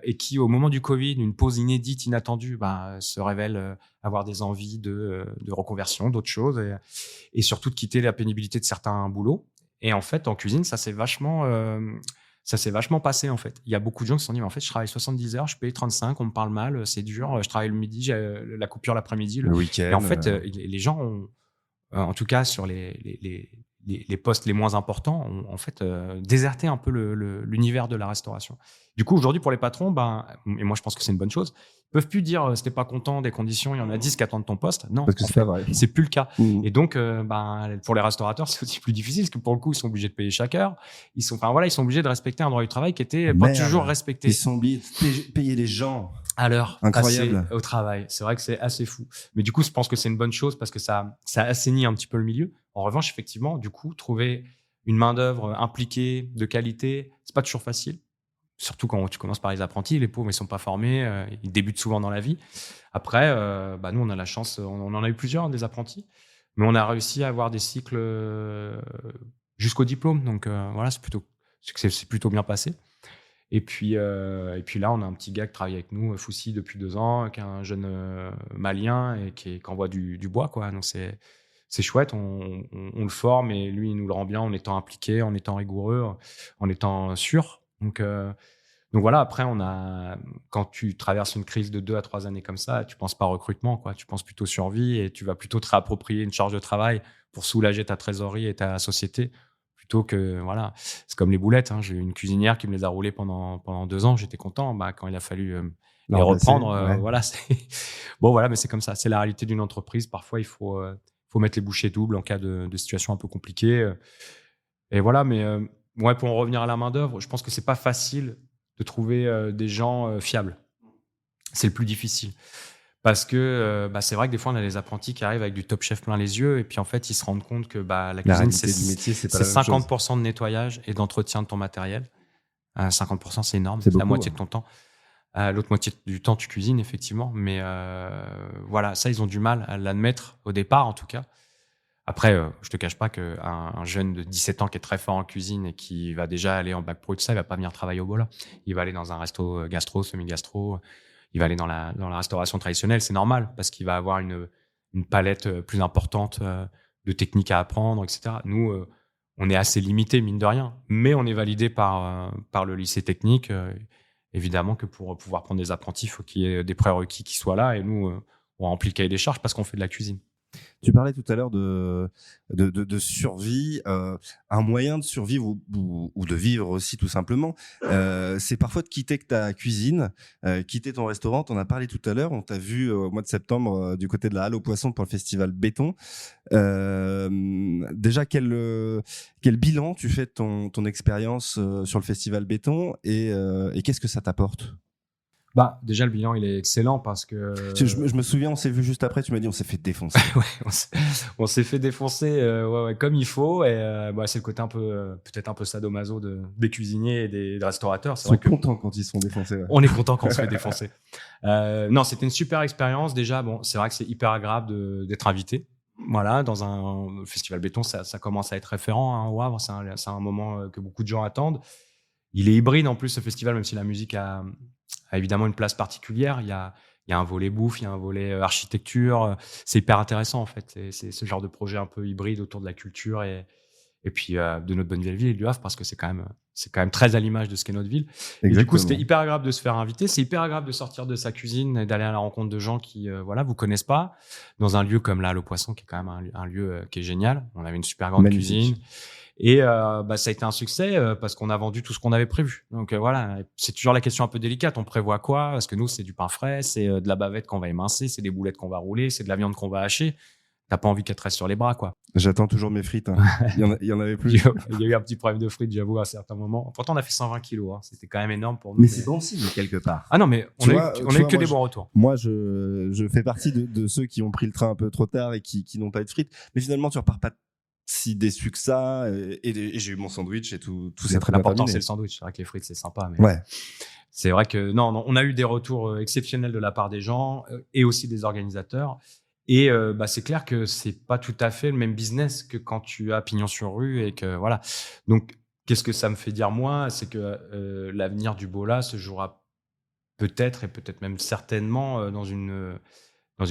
et qui, au moment du Covid, une pause inédite, inattendue, se révèlent avoir des envies de reconversion, d'autres choses, et surtout de quitter la pénibilité de certains boulots. Et en fait, en cuisine, ça s'est vachement passé, en fait. Il y a beaucoup de gens qui se sont dit, mais en fait, je travaille 70 heures, je paye 35, on me parle mal, c'est dur, je travaille le midi, j'ai la coupure l'après-midi. Le week-end. Et en fait, les gens en tout cas sur les postes les moins importants, ont en fait déserté un peu l'univers de la restauration. Du coup, aujourd'hui, pour les patrons, et moi je pense que c'est une bonne chose, ils peuvent plus dire si t'es pas content des conditions, il y en a 10 qui attendent ton poste. Non, Parce que c'est pas vrai. c'est plus le cas. Et donc, pour les restaurateurs, c'est aussi plus difficile parce que pour le coup, ils sont obligés de payer chaque heure. Ils sont obligés de respecter un droit du travail qui était pas toujours respecté. Ils sont obligés de payer les gens à l'heure, incroyable, au travail. C'est vrai que c'est assez fou. Mais du coup, je pense que c'est une bonne chose parce que ça assainit un petit peu le milieu. En revanche, effectivement, du coup, trouver une main-d'œuvre impliquée, de qualité, c'est pas toujours facile. Surtout quand tu commences par les apprentis, les pauvres, ils sont pas formés, ils débutent souvent dans la vie. Après, nous, on a la chance, on en a eu plusieurs, des apprentis, mais on a réussi à avoir des cycles jusqu'au diplôme. Donc voilà, c'est plutôt bien passé. Et puis là, on a un petit gars qui travaille avec nous, Foussi, depuis 2 ans, qui est un jeune Malien et qui envoie du bois, quoi. Donc c'est chouette, on le forme et lui, il nous le rend bien en étant impliqué, en étant rigoureux, en étant sûr. Donc voilà, après, quand tu traverses une crise de 2 à 3 années comme ça, tu penses pas recrutement, quoi. Tu penses plutôt survie et tu vas plutôt te réapproprier une charge de travail pour soulager ta trésorerie et ta société. Plutôt que, voilà, c'est comme les boulettes. Hein. J'ai eu une cuisinière qui me les a roulées pendant 2 ans. J'étais content. Quand il a fallu les reprendre, voilà. Bon, voilà, mais c'est comme ça. C'est la réalité d'une entreprise. Parfois, il faut mettre les bouchées doubles en cas de situation un peu compliquée. Et voilà, mais pour en revenir à la main-d'œuvre, je pense que c'est pas facile de trouver des gens fiables. C'est le plus difficile. Parce que c'est vrai que des fois, on a des apprentis qui arrivent avec du Top Chef plein les yeux et puis en fait, ils se rendent compte que la cuisine, c'est 50% de nettoyage et d'entretien de ton matériel. 50%, c'est énorme. C'est la moitié de ton temps. L'autre moitié du temps, tu cuisines, effectivement. Mais voilà, ça, ils ont du mal à l'admettre, au départ, en tout cas. Après, je te cache pas qu'un jeune de 17 ans qui est très fort en cuisine et qui va déjà aller en bac pro et tout ça, il va pas venir travailler au Bola. Il va aller dans un resto gastro, semi-gastro. Il va aller dans la restauration traditionnelle. C'est normal parce qu'il va avoir une palette plus importante de techniques à apprendre, etc. Nous, on est assez limité, mine de rien. Mais on est validé par le lycée technique. Évidemment que pour pouvoir prendre des apprentis, il faut qu'il y ait des prérequis qui soient là. Et nous, on remplit le cahier des charges parce qu'on fait de la cuisine. Tu parlais tout à l'heure de survie, un moyen de survivre ou de vivre aussi tout simplement. C'est parfois de quitter ta cuisine, quitter ton restaurant. On a parlé tout à l'heure. On t'a vu au mois de septembre du côté de la Halle aux Poissons pour le festival Béton. Déjà, quel bilan tu fais de ton expérience sur le festival Béton et qu'est-ce que ça t'apporte ? Déjà, le bilan, il est excellent parce que... Je me souviens, on s'est vu juste après, tu m'as dit on s'est fait défoncer. on s'est fait défoncer comme il faut. Et c'est le côté un peu, peut-être un peu sadomaso des cuisiniers et des restaurateurs. Ils sont contents quand ils sont défoncés. Ouais. On est content quand on se fait défoncer. Non, c'était une super expérience. Déjà, c'est vrai que c'est hyper agréable d'être invité. Voilà, dans un festival Béton, ça commence à être référent au Havre. C'est un moment que beaucoup de gens attendent. Il est hybride en plus, ce festival, même si la musique a évidemment une place particulière. Il y a un volet bouffe, il y a un volet architecture. C'est hyper intéressant, en fait. C'est ce genre de projet un peu hybride autour de la culture et puis de notre bonne vieille ville et du Havre, parce que c'est quand même très à l'image de ce qu'est notre ville. Et du coup, c'était hyper agréable de se faire inviter. C'est hyper agréable de sortir de sa cuisine et d'aller à la rencontre de gens qui vous connaissent pas, dans un lieu comme là, le Poisson, qui est quand même un lieu qui est génial. On avait une super grande cuisine. Et ça a été un succès parce qu'on a vendu tout ce qu'on avait prévu. Donc voilà, c'est toujours la question un peu délicate. On prévoit quoi ? Parce que nous, c'est du pain frais, c'est de la bavette qu'on va émincer, c'est des boulettes qu'on va rouler, c'est de la viande qu'on va hacher. T'as pas envie qu'elle te reste sur les bras, quoi. J'attends toujours mes frites. Hein. Il y en avait plus. Il y a eu un petit problème de frites, j'avoue, à un certain moment. Pourtant, on a fait 120 kilos. Hein. C'était quand même énorme pour nous. Mais c'est bon signe, quelque part. Ah non, mais on a eu que des bons retours. Moi, je fais partie de ceux qui ont pris le train un peu trop tard et qui n'ont pas eu de frites. Mais finalement, tu repars pas si déçu que ça, et j'ai eu mon sandwich et tout s'est très bien terminé. L'important, c'est le sandwich. C'est vrai que les frites, c'est sympa, mais ouais. C'est vrai que non, on a eu des retours exceptionnels de la part des gens et aussi des organisateurs. Et c'est clair que c'est pas tout à fait le même business que quand tu as pignon sur rue et que voilà. Donc, qu'est-ce que ça me fait dire moi ? C'est que l'avenir du Bola se jouera peut-être et peut-être même certainement dans une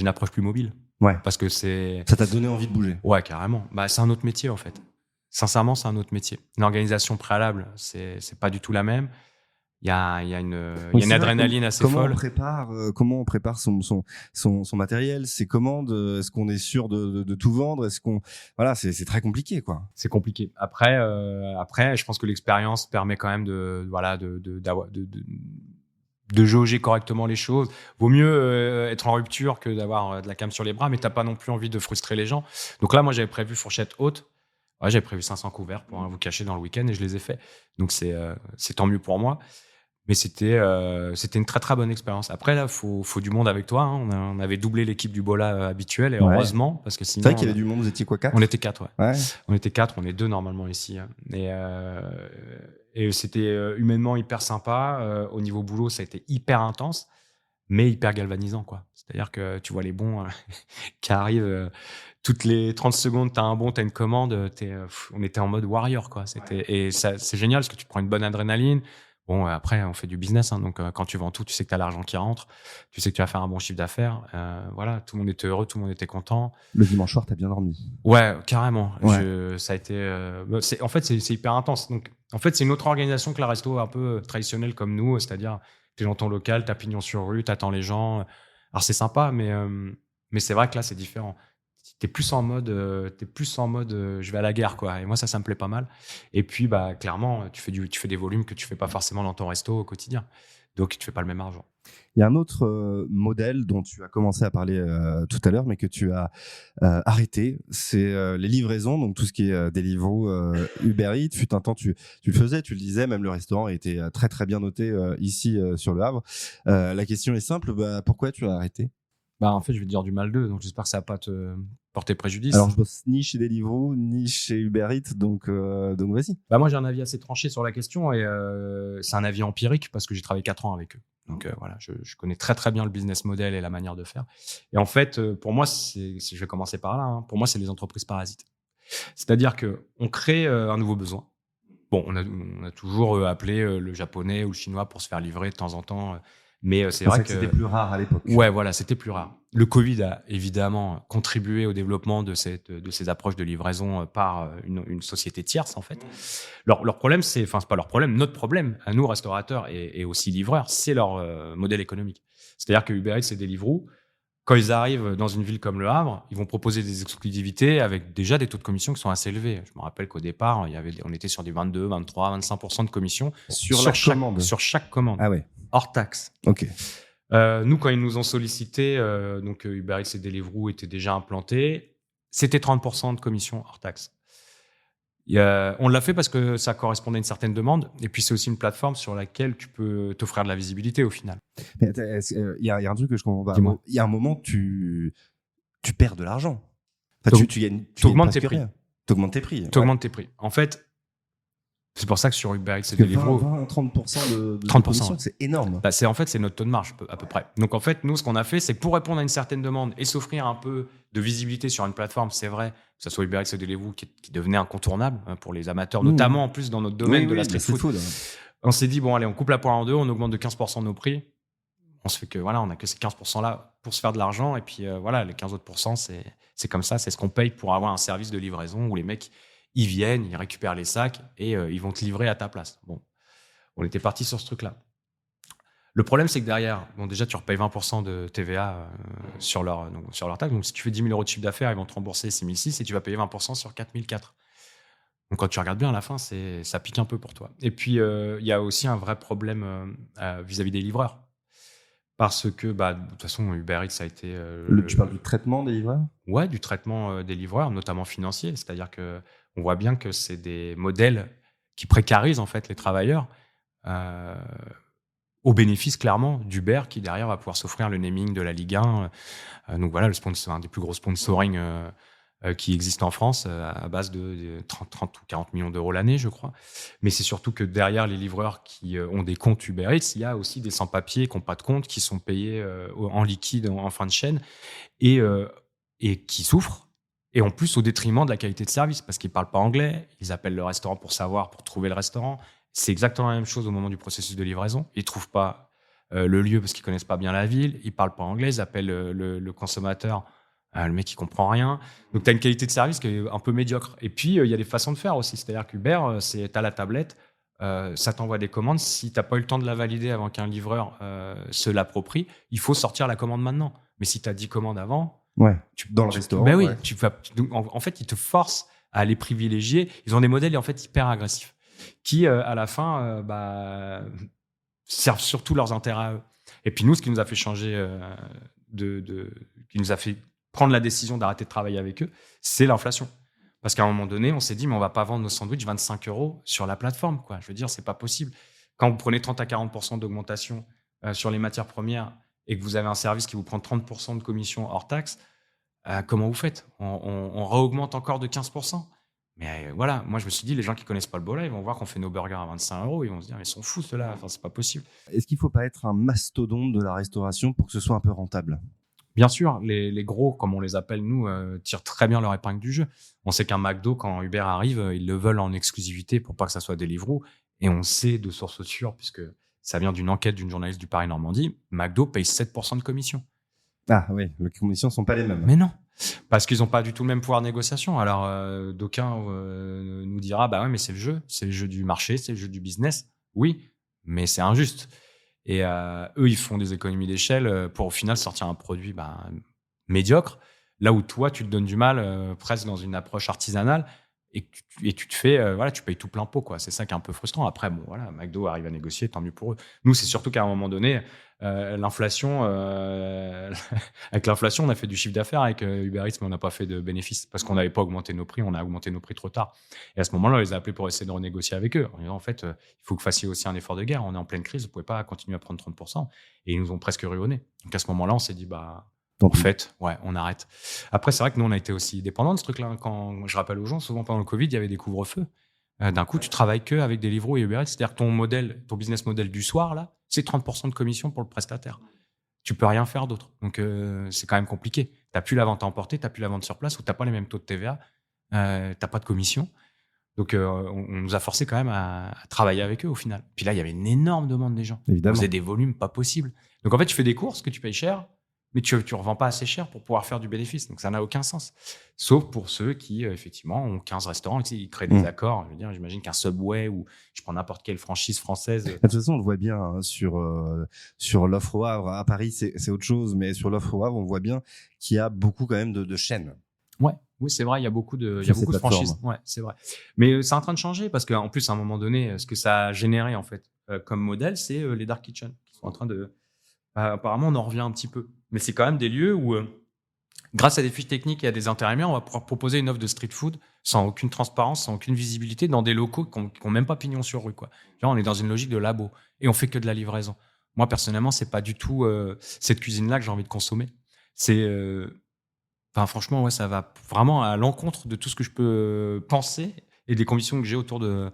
approche plus mobile. Ouais. Parce que ça t'a donné envie de bouger. Ouais, carrément. C'est un autre métier, en fait. Sincèrement, c'est un autre métier. Une organisation préalable, c'est pas du tout la même. Il y a une Oui, une c'est vrai, adrénaline assez folle. Comment on prépare son matériel, ses commandes? Est-ce qu'on est sûr de tout vendre? Voilà, c'est très compliqué, quoi. C'est compliqué. Après, je pense que l'expérience permet quand même de jauger correctement les choses. Vaut mieux être en rupture que d'avoir de la cam sur les bras, mais t'as pas non plus envie de frustrer les gens. Donc là, moi, j'avais prévu fourchette haute. Ouais, j'avais prévu 500 couverts pour vous cacher dans le week-end et je les ai faits. Donc c'est tant mieux pour moi. Mais c'était une très très bonne expérience. Après là, faut du monde avec toi. Hein. On avait doublé l'équipe du Bola habituelle et heureusement parce que sinon. C'est vrai qu'il y avait du monde. Vous étiez quoi, 4? On était 4, ouais. On était 4, on est 2 normalement ici. Hein. Et c'était humainement hyper sympa. Au niveau boulot, ça a été hyper intense, mais hyper galvanisant, quoi. C'est-à-dire que tu vois les bons qui arrivent toutes les 30 secondes, t'as un bon, t'as une commande. On était en mode warrior, quoi. Et ça, c'est génial parce que tu prends une bonne adrénaline. Bon, après, on fait du business, hein, donc quand tu vends tout, tu sais que tu as l'argent qui rentre, tu sais que tu vas faire un bon chiffre d'affaires. Voilà, tout le monde était heureux, tout le monde était content. Le dimanche soir, t'as bien dormi? Ouais, carrément. Ouais. Ça a été. En fait, c'est hyper intense. Donc, en fait, c'est une autre organisation que la resto un peu traditionnelle comme nous, c'est-à-dire t'es dans ton local, t'as pignon sur rue, t'attends les gens. Alors c'est sympa, mais c'est vrai que là, c'est différent. T'es plus en mode, je vais à la guerre, quoi. Et moi, ça me plaît pas mal. Et puis, bah, clairement, tu fais des volumes que tu fais pas forcément dans ton resto au quotidien. Donc, tu fais pas le même argent. Il y a un autre modèle dont tu as commencé à parler tout à l'heure, mais que tu as arrêté. C'est les livraisons, donc tout ce qui est Deliveroo, Uber Eats. Fut un temps, tu le faisais, tu le disais, même le restaurant était très très bien noté ici sur Le Havre. La question est simple, pourquoi tu as arrêté? En fait, je vais te dire du mal d'eux, donc j'espère que ça va pas te porter préjudice. Alors, je bosse ni chez Deliveroo, ni chez Uber Eats, donc vas-y. Moi, j'ai un avis assez tranché sur la question et c'est un avis empirique parce que j'ai travaillé 4 ans avec eux. Donc voilà, je connais très très bien le business model et la manière de faire. Et en fait, pour moi, je vais commencer par là. Hein, pour moi, c'est les entreprises parasites. C'est-à-dire que on crée un nouveau besoin. Bon, on a toujours appelé le japonais ou le chinois pour se faire livrer de temps en temps. Mais c'est vrai que c'était plus rare à l'époque. Ouais, voilà, c'était plus rare. Le Covid a évidemment contribué au développement de ces approches de livraison par une société tierce, en fait. Leur problème, c'est pas leur problème, notre problème, à nous, restaurateurs et aussi livreurs, c'est leur modèle économique. C'est-à-dire que Uber Eats et Deliveroo, quand ils arrivent dans une ville comme Le Havre, ils vont proposer des exclusivités avec déjà des taux de commission qui sont assez élevés. Je me rappelle qu'au départ, on était sur des 22, 23, 25% de commission sur chaque commande. Ah ouais. Hors taxe. Ok. Nous, quand ils nous ont sollicité, donc Uber Eats et Deliveroo étaient déjà implantés, c'était 30% de commission hors taxe. On l'a fait parce que ça correspondait à une certaine demande, et puis c'est aussi une plateforme sur laquelle tu peux t'offrir de la visibilité au final. Mais il y a un truc que je comprends pas. Dis-moi. Il y a un moment, tu perds de l'argent. Tu augmentes tes prix. T'augmentes tes prix. T'augmentes tes prix. En fait, c'est pour ça que sur Uber Eats et Deliveroo, 30% de 30%, commission, c'est énorme. C'est notre taux de marge à peu près. Donc en fait, nous, ce qu'on a fait, c'est pour répondre à une certaine demande et s'offrir un peu de visibilité sur une plateforme, c'est vrai, que ce soit Uber Eats et Deliveroo qui devenait incontournable pour les amateurs, notamment en plus dans notre domaine de la street food. On s'est dit, bon allez, on coupe la poire en deux, on augmente de 15% nos prix. On se fait que voilà, on a que ces 15% là pour se faire de l'argent, et puis voilà, les 15 autres pourcents, c'est comme ça, c'est ce qu'on paye pour avoir un service de livraison où les mecs ils viennent, ils récupèrent les sacs et ils vont te livrer à ta place. Bon, on était parti sur ce truc-là. Le problème, c'est que derrière, déjà, tu repayes 20% de TVA sur leur taxe. Donc, si tu fais 10 000 euros de chiffre d'affaires, ils vont te rembourser 6 600 et tu vas payer 20% sur 4 400. Donc, quand tu regardes bien, à la fin, ça pique un peu pour toi. Et puis, il y a aussi un vrai problème vis-à-vis des livreurs. Parce que, de toute façon, Uber Eats, ça a été... tu parles du traitement des livreurs ? Ouais, du traitement des livreurs, notamment financier. C'est-à-dire qu'on voit bien que c'est des modèles qui précarisent, en fait, les travailleurs au bénéfice, clairement, d'Uber, qui, derrière, va pouvoir s'offrir le naming de la Ligue 1. Donc, voilà, un des plus gros sponsoring qui existe en France, à base de 30 ou 40 millions d'euros l'année, je crois. Mais c'est surtout que derrière les livreurs qui ont des comptes Uber Eats, il y a aussi des sans-papiers qui n'ont pas de compte, qui sont payés en liquide en fin de chaîne et qui souffrent. Et en plus, au détriment de la qualité de service, parce qu'ils ne parlent pas anglais, ils appellent le restaurant pour trouver le restaurant. C'est exactement la même chose au moment du processus de livraison. Ils ne trouvent pas le lieu parce qu'ils ne connaissent pas bien la ville, ils ne parlent pas anglais, ils appellent le consommateur. Le mec, il comprend rien. Donc, tu as une qualité de service qui est un peu médiocre. Et puis, il y a des façons de faire aussi. C'est-à-dire qu'Uber, tu as la tablette, ça t'envoie des commandes. Si t'as pas eu le temps de la valider avant qu'un livreur se l'approprie, il faut sortir la commande maintenant. Mais si t'as 10 commandes avant, dans le restaurant. Ben oui, en fait, ils te forcent à les privilégier. Ils ont des modèles en fait hyper agressifs qui, à la fin, servent surtout leurs intérêts à eux. Et puis nous, ce qui nous a fait changer, qui nous a fait prendre la décision d'arrêter de travailler avec eux, c'est l'inflation. Parce qu'à un moment donné, on s'est dit, mais on va pas vendre nos sandwichs 25 € sur la plateforme, quoi. Je veux dire, c'est pas possible. Quand vous prenez 30 à 40% d'augmentation sur les matières premières et que vous avez un service qui vous prend 30% de commission hors taxe, comment vous faites ? On réaugmente encore de 15%. Mais voilà, moi je me suis dit, les gens qui connaissent pas le Bola, ils vont voir qu'on fait nos burgers à 25 €, ils vont se dire, mais ils sont fous ceux-là, enfin, c'est pas possible. Est-ce qu'il faut pas être un mastodonte de la restauration pour que ce soit un peu rentable ? Bien sûr, les gros, comme on les appelle nous, tirent très bien leur épingle du jeu. On sait qu'un McDo, quand Uber arrive, ils le veulent en exclusivité pour pas que ça soit Deliveroo. Et on sait de source sûre, puisque ça vient d'une enquête d'une journaliste du Paris Normandie, McDo paye 7% de commission. Ah oui, les commissions sont pas les mêmes. Mais non, parce qu'ils n'ont pas du tout le même pouvoir de négociation. Alors, d'aucuns nous dira, bah ouais, mais c'est le jeu du marché, c'est le jeu du business. Oui, mais c'est injuste. Et eux, ils font des économies d'échelle pour au final sortir un produit médiocre, là où toi, tu te donnes du mal presque dans une approche artisanale et tu te fais, tu payes tout plein pot, quoi. C'est ça qui est un peu frustrant. Après, bon, voilà, McDo arrive à négocier, tant mieux pour eux. Nous, c'est surtout qu'à un moment donné, l'inflation, avec l'inflation, on a fait du chiffre d'affaires avec Uber Eats, mais on n'a pas fait de bénéfices parce qu'on n'avait pas augmenté nos prix, on a augmenté nos prix trop tard. Et à ce moment-là, on les a appelés pour essayer de renégocier avec eux. En disant, en fait, il faut que vous fassiez aussi un effort de guerre. On est en pleine crise, vous pouvez pas continuer à prendre 30%. Et ils nous ont presque rué au nez. Donc à ce moment-là, on s'est dit, en fait, ouais, on arrête. Après, c'est vrai que nous, on a été aussi dépendants de ce truc-là. Quand je rappelle aux gens, souvent pendant le Covid, il y avait des couvre-feux. D'un coup, tu travailles que avec Deliveroo et Uber Eats. C'est-à-dire que ton business model du soir, là, c'est 30% de commission pour le prestataire. Tu peux rien faire d'autre. Donc, c'est quand même compliqué. Tu n'as plus la vente à emporter, tu n'as plus la vente sur place, ou tu n'as pas les mêmes taux de TVA, tu n'as pas de commission. Donc, on nous a forcé quand même à travailler avec eux au final. Puis là, il y avait une énorme demande des gens. Évidemment. On faisait des volumes pas possibles. Donc, en fait, tu fais des courses que tu payes cher, mais tu revends pas assez cher pour pouvoir faire du bénéfice. Donc, ça n'a aucun sens. Sauf pour ceux qui, effectivement, ont 15 restaurants, ils créent des accords. Je veux dire, j'imagine qu'un Subway ou je prends n'importe quelle franchise française. De toute façon, on le voit bien hein, sur l'offre au Havre. À Paris, c'est autre chose, mais sur l'offre au Havre, on voit bien qu'il y a beaucoup quand même de chaînes. Ouais, oui, c'est vrai, il y a beaucoup de franchises. Ouais, c'est vrai. Mais c'est en train de changer parce qu'en plus, à un moment donné, ce que ça a généré, en fait, comme modèle, c'est les dark kitchens qui sont en train de... apparemment, on en revient un petit peu. Mais c'est quand même des lieux où, grâce à des fiches techniques et à des intérimaires, on va pouvoir proposer une offre de street food sans aucune transparence, sans aucune visibilité, dans des locaux qui n'ont même pas pignon sur rue, quoi. Genre, on est dans une logique de labo et on fait que de la livraison. Moi, personnellement, c'est pas du tout cette cuisine-là que j'ai envie de consommer. C'est... franchement, ouais, ça va vraiment à l'encontre de tout ce que je peux penser et des convictions que j'ai autour de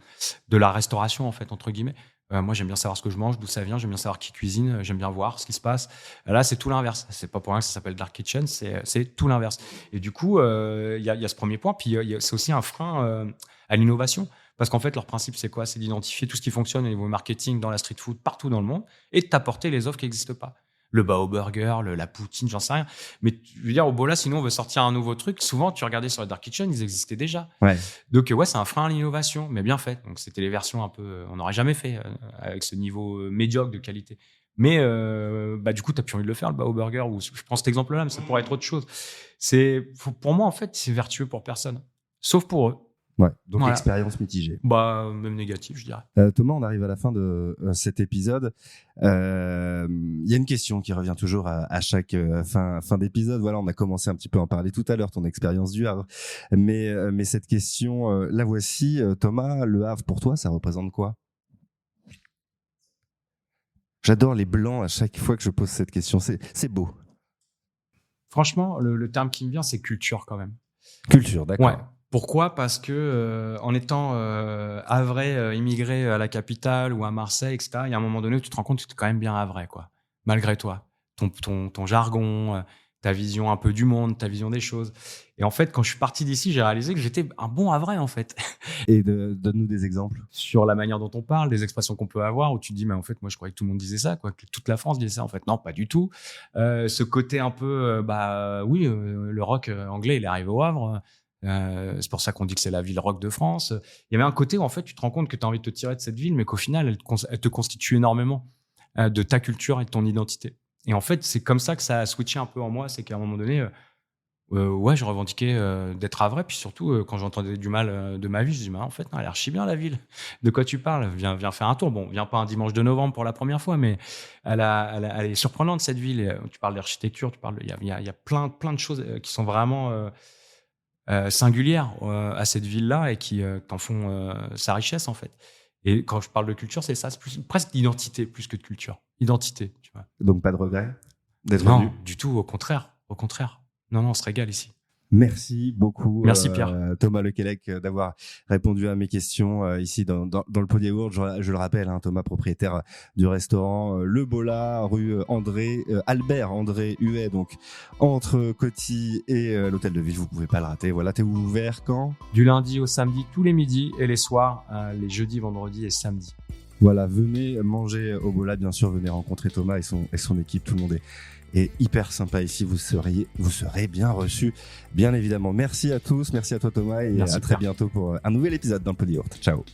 la restauration, en fait, entre guillemets. Moi, j'aime bien savoir ce que je mange, d'où ça vient, j'aime bien savoir qui cuisine, j'aime bien voir ce qui se passe. Là, c'est tout l'inverse. C'est pas pour rien que ça s'appelle Dark Kitchen, c'est tout l'inverse. Et du coup, il y a ce premier point, puis c'est aussi un frein à l'innovation. Parce qu'en fait, leur principe, c'est quoi ? C'est d'identifier tout ce qui fonctionne au niveau marketing dans la street food partout dans le monde et de t'apporter les offres qui n'existent pas. Le bao burger, la poutine, j'en sais rien. Mais je veux dire, au Bola, sinon on veut sortir un nouveau truc. Souvent, tu regardais sur les Dark Kitchen, ils existaient déjà. Ouais. Donc, ouais, c'est un frein à l'innovation, mais bien fait. Donc, c'était les versions un peu... on n'aurait jamais fait avec ce niveau médiocre de qualité. Mais du coup, tu n'as plus envie de le faire, le bao burger. Ou je prends cet exemple-là, mais ça pourrait être autre chose. Pour moi, en fait, c'est vertueux pour personne. Sauf pour eux. Ouais, donc voilà. Expérience mitigée. Même négatif, je dirais. Thomas, on arrive à la fin de cet épisode. Il y a une question qui revient toujours à chaque fin d'épisode. Voilà, on a commencé un petit peu à en parler tout à l'heure, ton expérience du Havre. Mais cette question, la voici. Thomas, le Havre, pour toi, ça représente quoi ? J'adore les blancs à chaque fois que je pose cette question. C'est beau. Franchement, le terme qui me vient, c'est culture quand même. Culture, d'accord. Ouais. Pourquoi ? Parce que en étant havrais, immigré à la capitale ou à Marseille, etc., il y a un moment donné où tu te rends compte que tu es quand même bien havrais, quoi. Malgré toi. Ton jargon, ta vision un peu du monde, ta vision des choses. Et en fait, quand je suis parti d'ici, j'ai réalisé que j'étais un bon havrais, en fait. Et donne-nous des exemples. Sur la manière dont on parle, des expressions qu'on peut avoir, où tu te dis, mais en fait, moi, je croyais que tout le monde disait ça, quoi, que toute la France disait ça. En fait, non, pas du tout. Ce côté un peu, le rock anglais, il est arrivé au Havre. C'est pour ça qu'on dit que c'est la ville rock de France. Il y avait un côté où en fait tu te rends compte que tu as envie de te tirer de cette ville, mais qu'au final elle te constitue énormément de ta culture et de ton identité. Et en fait c'est comme ça que ça a switché un peu en moi, c'est qu'à un moment donné ouais, je revendiquais d'être Havrais, puis surtout quand j'entendais du mal de ma vie, je dis en fait non, elle est archi bien la ville. De quoi tu parles? Viens faire un tour. Bon, viens pas un dimanche de novembre pour la première fois, mais elle est surprenante cette ville. Et, tu parles d'architecture, il y a plein de choses qui sont vraiment singulières à cette ville-là et qui t'en font sa richesse en fait. Et quand je parle de culture, c'est ça, c'est presque d'identité plus que de culture. Identité, tu vois. Donc pas de regret d'être venu? Non, du tout, au contraire. Non, on se régale ici. Merci beaucoup. Merci Pierre. Thomas Lequelec d'avoir répondu à mes questions ici dans le Pod Yaourt. Je le rappelle, Thomas, propriétaire du restaurant Le Bola, rue Albert André Huet, donc entre Coty et l'hôtel de ville. Vous pouvez pas le rater. Voilà, t'es ouvert quand? Du lundi au samedi, tous les midis et les soirs, les jeudis, vendredis et samedis. Voilà, venez manger au Bola, bien sûr, venez rencontrer Thomas et son équipe. Tout le monde est hyper sympa ici. Vous serez bien reçus, bien évidemment. Merci à tous, merci à toi Thomas et merci à très bientôt pour un nouvel épisode dans le Pod Yaourt. Ciao.